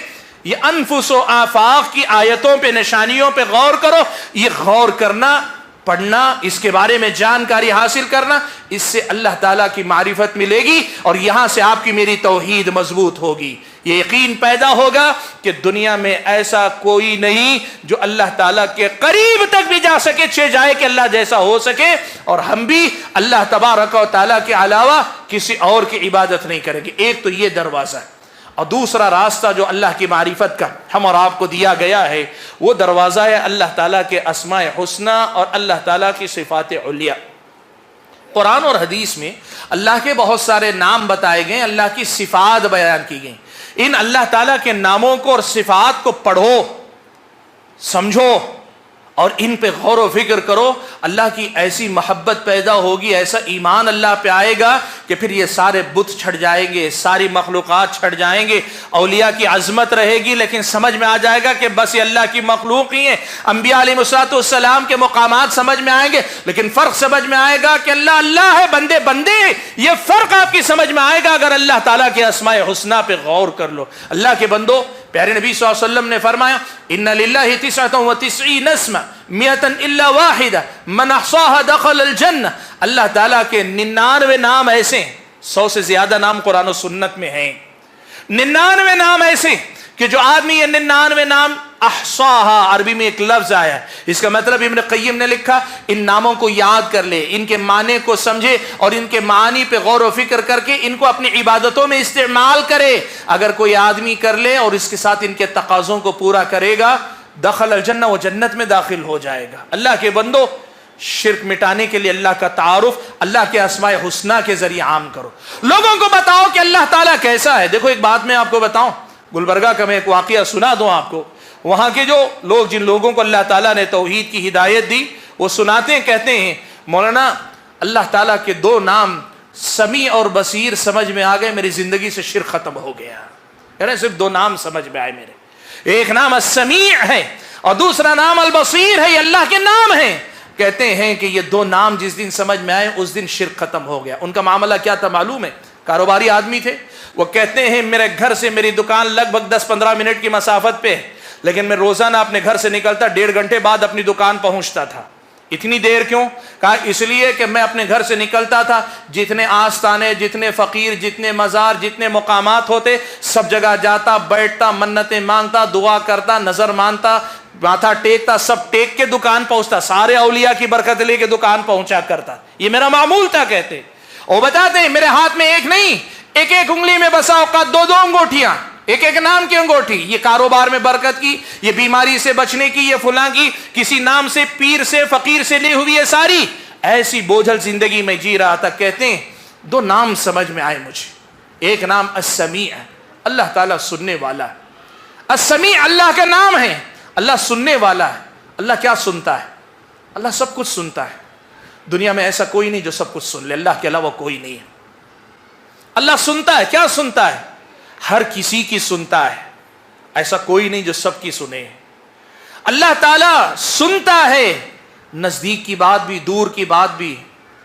یہ انفس و آفاق کی آیتوں پہ, نشانیوں پہ غور کرو. یہ غور کرنا, پڑھنا, اس کے بارے میں جانکاری حاصل کرنا, اس سے اللہ تعالیٰ کی معرفت ملے گی اور یہاں سے آپ کی میری توحید مضبوط ہوگی. یہ یقین پیدا ہوگا کہ دنیا میں ایسا کوئی نہیں جو اللہ تعالیٰ کے قریب تک بھی جا سکے, جائے کہ اللہ جیسا ہو سکے, اور ہم بھی اللہ تبارک و تعالیٰ کے علاوہ کسی اور کی عبادت نہیں کریں گے. ایک تو یہ دروازہ ہے, اور دوسرا راستہ جو اللہ کی معرفت کا ہم اور آپ کو دیا گیا ہے, وہ دروازہ ہے اللہ تعالیٰ کے اسماء حسنی اور اللہ تعالیٰ کی صفات علیہ. قرآن اور حدیث میں اللہ کے بہت سارے نام بتائے گئے, اللہ کی صفات بیان کی گئیں. ان اللہ تعالیٰ کے ناموں کو اور صفات کو پڑھو, سمجھو اور ان پہ غور و فکر کرو. اللہ کی ایسی محبت پیدا ہوگی, ایسا ایمان اللہ پہ آئے گا کہ پھر یہ سارے بت چھٹ جائیں گے, ساری مخلوقات چھٹ جائیں گے. اولیاء کی عظمت رہے گی لیکن سمجھ میں آ جائے گا کہ بس یہ اللہ کی مخلوق ہی ہیں. انبیاء علیہ السلام کے مقامات سمجھ میں آئیں گے لیکن فرق سمجھ میں آئے گا کہ اللہ اللہ ہے, بندے بندے. یہ فرق آپ کی سمجھ میں آئے گا اگر اللہ تعالیٰ کے اسماء حسنی پہ غور کر لو. اللہ کے بندو, پیارے نبی صلی اللہ علیہ وسلم نے فرمایا, ان للہ 99 اسما 100 الا واحدہ من احصاها دخل الجنہ. اللہ تعالیٰ کے 99 نام ایسے ہیں, 100 سے زیادہ نام قرآن و سنت میں ہیں, 99 نام ایسے کہ جو آدمی یہ 99 نام احصاها, عربی میں ایک لفظ آیا ہے, اس کا مطلب ابن قیم نے لکھا ان ناموں کو یاد کر لے, ان کے معنی کو سمجھے اور ان کے معنی پہ غور و فکر کر کے ان کو اپنی عبادتوں میں استعمال کرے. اگر کوئی آدمی کر لے اور اس کے ساتھ ان کے تقاضوں کو پورا کرے گا, دخل الجنہ, وہ جنت میں داخل ہو جائے گا. اللہ کے بندو, شرک مٹانے کے لیے اللہ کا تعارف اللہ کے اسماء حسنی کے ذریعے عام کرو. لوگوں کو بتاؤ کہ اللہ تعالیٰ کیسا ہے. دیکھو ایک بات میں آپ کو بتاؤں, گلبرگہ کا میں ایک واقعہ سنا دوں آپ کو. وہاں کے جو لوگ, جن لوگوں کو اللہ تعالیٰ نے توحید کی ہدایت دی, وہ سناتے ہیں, کہتے ہیں مولانا اللہ تعالیٰ کے 2 نام سمیع اور بصیر سمجھ میں آ گئے, میری زندگی سے شرک ختم ہو گیا. یعنی صرف 2 نام سمجھ میں آئے میرے, ایک نام السمیع ہے اور دوسرا نام البصیر ہے. یہ اللہ کے نام ہیں. کہتے ہیں کہ یہ 2 نام جس دن سمجھ میں آئے اس دن شرک ختم ہو گیا. ان کا معاملہ کیا تھا معلوم ہے؟ کاروباری آدمی تھے. وہ کہتے ہیں میرے گھر سے میری دکان لگ بھگ 10-15 منٹ کی مسافت پہ, لیکن میں روزانہ اپنے گھر سے نکلتا 1.5 گھنٹے بعد اپنی دکان پہنچتا تھا. اتنی دیر کیوں؟ کہا اس لیے کہ میں اپنے گھر سے نکلتا تھا, جتنے آستانے, جتنے فقیر, جتنے مزار, جتنے مقامات ہوتے, سب جگہ جاتا, بیٹھتا, منتیں مانگتا, دعا کرتا, نظر مانتا, ماتھا ٹیکتا, سب ٹیک کے دکان پہنچتا, سارے اولیاء کی برکت لے کے دکان پہنچا کرتا. یہ میرا معمول تھا. کہتے اور بتاتے ہیں میرے ہاتھ میں ایک نہیں, ایک انگلی میں بسا اوقات 2 انگوٹھیاں, ایک نام کی انگوٹھی. یہ کاروبار میں برکت کی, یہ بیماری سے بچنے کی, یہ فلاں کی, کسی نام سے, پیر سے, فقیر سے لی ہوئی ہے, ساری ایسی بوجھل زندگی میں جی رہا تھا. کہتے ہیں 2 نام سمجھ میں آئے مجھے. ایک نام السمیع ہے, اللہ تعالیٰ سننے والا ہے. السمیع اللہ کا نام ہے, اللہ سننے والا ہے. اللہ کیا سنتا ہے؟ اللہ سب کچھ سنتا ہے. دنیا میں ایسا کوئی نہیں جو سب کچھ سن لے, اللہ کے علاوہ کوئی نہیں ہے. اللہ سنتا ہے. کیا سنتا ہے؟ ہر کسی کی سنتا ہے, ایسا کوئی نہیں جو سب کی سنے. اللہ تعالیٰ سنتا ہے, نزدیک کی بات بھی, دور کی بات بھی.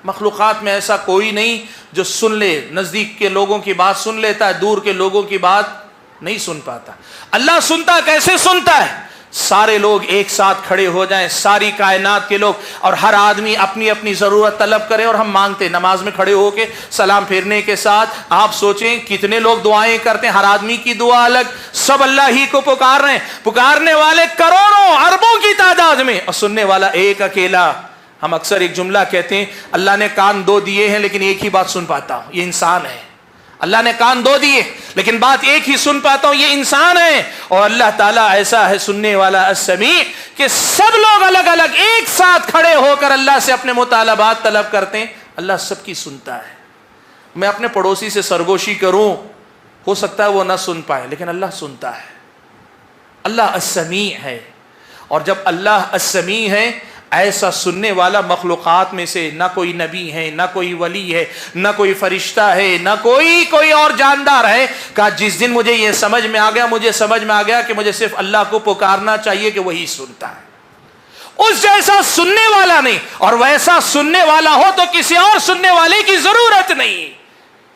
مخلوقات میں ایسا کوئی نہیں جو سن لے. نزدیک کے لوگوں کی بات سن لیتا ہے, دور کے لوگوں کی بات نہیں سن پاتا. اللہ سنتا. کیسے سنتا ہے؟ سارے لوگ ایک ساتھ کھڑے ہو جائیں، ساری کائنات کے لوگ، اور ہر آدمی اپنی اپنی ضرورت طلب کرے اور ہم مانگتے نماز میں کھڑے ہو کے سلام پھیرنے کے ساتھ، آپ سوچیں کتنے لوگ دعائیں کرتے ہیں، ہر آدمی کی دعا الگ، سب اللہ ہی کو پکار رہے ہیں، پکارنے والے کروڑوں اربوں کی تعداد میں اور سننے والا ایک اکیلا۔ ہم اکثر ایک جملہ کہتے ہیں، اللہ نے کان دو دیے ہیں لیکن ایک ہی بات سن پاتا ہوں، یہ انسان ہے۔ اللہ نے کان دو دیے لیکن بات ایک ہی سن پاتا ہوں، یہ انسان ہے۔ اور اللہ تعالیٰ ایسا ہے سننے والا السمیع کہ سب لوگ الگ الگ ایک ساتھ کھڑے ہو کر اللہ سے اپنے مطالبات طلب کرتے ہیں، اللہ سب کی سنتا ہے۔ میں اپنے پڑوسی سے سرگوشی کروں، ہو سکتا ہے وہ نہ سن پائے لیکن اللہ سنتا ہے۔ اللہ السمیع ہے، اور جب اللہ السمیع ہے، ایسا سننے والا مخلوقات میں سے نہ کوئی نبی ہے، نہ کوئی ولی ہے، نہ کوئی فرشتہ ہے، نہ کوئی اور جاندار ہے۔ کہا جس دن مجھے یہ سمجھ میں آ گیا، مجھے سمجھ میں آ گیا کہ مجھے صرف اللہ کو پکارنا چاہیے کہ وہی سنتا ہے۔ اس جیسا سننے والا نہیں، اور ویسا سننے والا ہو تو کسی اور سننے والے کی ضرورت نہیں۔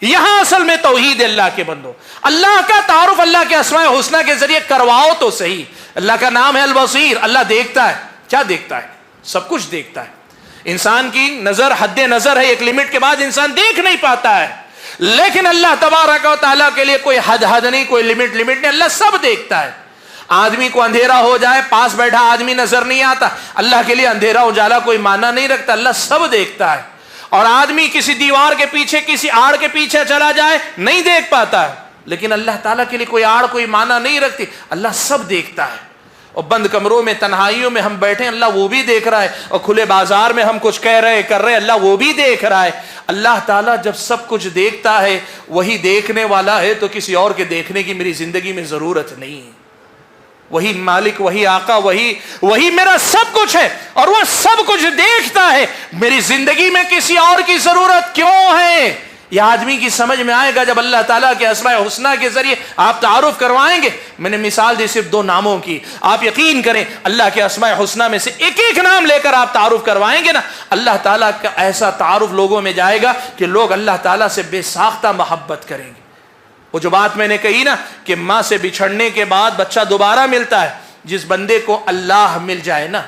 یہاں اصل میں توحید اللہ کے بندو، اللہ کا تعارف اللہ کے اسماء الحسنی کے ذریعے کرواؤ تو صحیح۔ اللہ کا نام ہے البصیر، اللہ دیکھتا ہے۔ کیا دیکھتا ہے؟ سب کچھ دیکھتا ہے۔ انسان کی نظر حد نظر ہے، ایک لمٹ کے بعد انسان دیکھ نہیں پاتا ہے، لیکن اللہ تبارک و تعالیٰ کے لیے کوئی حد نہیں، کوئی لمٹ نہیں، اللہ سب دیکھتا ہے۔ آدمی کو اندھیرا ہو جائے، پاس بیٹھا آدمی نظر نہیں آتا، اللہ کے لیے اندھیرا اجالا کوئی معنی نہیں رکھتا، اللہ سب دیکھتا ہے۔ اور آدمی کسی دیوار کے پیچھے، کسی آڑ کے پیچھے چلا جائے نہیں دیکھ پاتا ہے، لیکن اللہ تعالیٰ کے لیے کوئی آڑ کوئی معنی نہیں رکھتی، اللہ سب دیکھتا ہے۔ اور بند کمروں میں تنہائیوں میں ہم بیٹھے، اللہ وہ بھی دیکھ رہا ہے، اور کھلے بازار میں ہم کچھ کہہ رہے کر رہے، اللہ وہ بھی دیکھ رہا ہے۔ اللہ تعالیٰ جب سب کچھ دیکھتا ہے، وہی دیکھنے والا ہے، تو کسی اور کے دیکھنے کی میری زندگی میں ضرورت نہیں ہے۔ وہی مالک، وہی آقا، وہی میرا سب کچھ ہے، اور وہ سب کچھ دیکھتا ہے، میری زندگی میں کسی اور کی ضرورت کیوں ہے؟ یہ آدمی کی سمجھ میں آئے گا جب اللہ تعالیٰ کے اسماء الحسنی کے ذریعے آپ تعارف کروائیں گے۔ میں نے مثال دی صرف 2 ناموں کی، آپ یقین کریں اللہ کے اسماء الحسنی میں سے ایک ایک نام لے کر آپ تعارف کروائیں گے نا، اللہ تعالیٰ کا ایسا تعارف لوگوں میں جائے گا کہ لوگ اللہ تعالیٰ سے بے ساختہ محبت کریں گے۔ وہ جو بات میں نے کہی نا کہ ماں سے بچھڑنے کے بعد بچہ دوبارہ ملتا ہے، جس بندے کو اللہ مل جائے نا،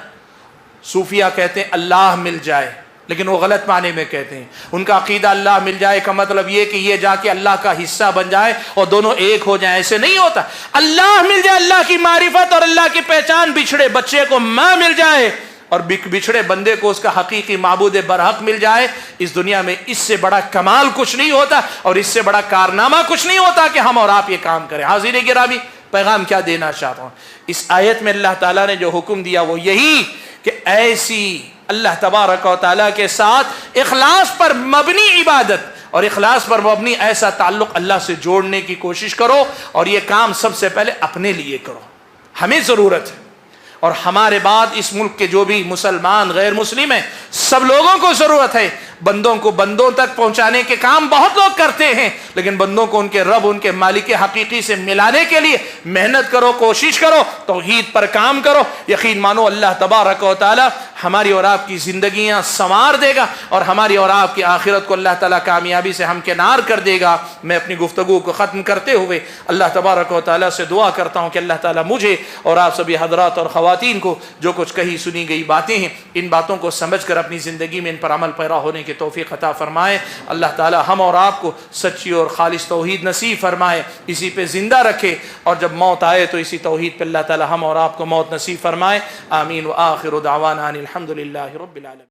صوفیہ کہتے ہیں اللہ مل جائے، لیکن وہ غلط معنی میں کہتے ہیں۔ ان کا عقیدہ اللہ مل جائے کا مطلب یہ کہ یہ جا کے اللہ کا حصہ بن جائے اور دونوں ایک ہو جائیں، ایسے نہیں ہوتا۔ اللہ مل جائے، اللہ کی معرفت اور اللہ کی پہچان، بچھڑے بچے کو ماں مل جائے اور بچھڑے بندے کو اس کا حقیقی معبود برحق مل جائے، اس دنیا میں اس سے بڑا کمال کچھ نہیں ہوتا، اور اس سے بڑا کارنامہ کچھ نہیں ہوتا کہ ہم اور آپ یہ کام کریں۔ حاضرین گرامی، پیغام کیا دینا چاہتا ہوں؟ اس آیت میں اللہ تعالیٰ نے جو حکم دیا وہ یہی کہ ایسی اللہ تبارک و تعالیٰ کے ساتھ اخلاص پر مبنی عبادت اور اخلاص پر مبنی ایسا تعلق اللہ سے جوڑنے کی کوشش کرو، اور یہ کام سب سے پہلے اپنے لیے کرو۔ ہمیں ضرورت ہے، اور ہمارے بعد اس ملک کے جو بھی مسلمان غیر مسلم ہیں، سب لوگوں کو ضرورت ہے۔ بندوں کو بندوں تک پہنچانے کے کام بہت لوگ کرتے ہیں، لیکن بندوں کو ان کے رب، ان کے مالک حقیقی سے ملانے کے لیے محنت کرو، کوشش کرو، توحید پر کام کرو۔ یقین مانو اللہ تبارک و تعالی ہماری اور آپ کی زندگیاں سنوار دے گا، اور ہماری اور آپ کی آخرت کو اللہ تعالیٰ کامیابی سے ہمکنار کر دے گا۔ میں اپنی گفتگو کو ختم کرتے ہوئے اللہ تبارک و تعالیٰ سے دعا کرتا ہوں کہ اللہ تعالیٰ مجھے اور آپ سبھی حضرات اور خواتین کو جو کچھ کہی سنی گئی باتیں ہیں، ان باتوں کو سمجھ کر اپنی زندگی میں ان پر عمل پیرا ہونے کی توفیق عطا فرمائے۔ اللہ تعالیٰ ہم اور آپ کو سچی اور خالص توحید نصیب فرمائے، اسی پہ زندہ رکھے، اور جب موت آئے تو اسی توحید پہ اللہ تعالیٰ ہم اور آپ کو موت نصیب فرمائے۔ آمین۔ وآخر دعوانا الحمد للہ رب العالمین۔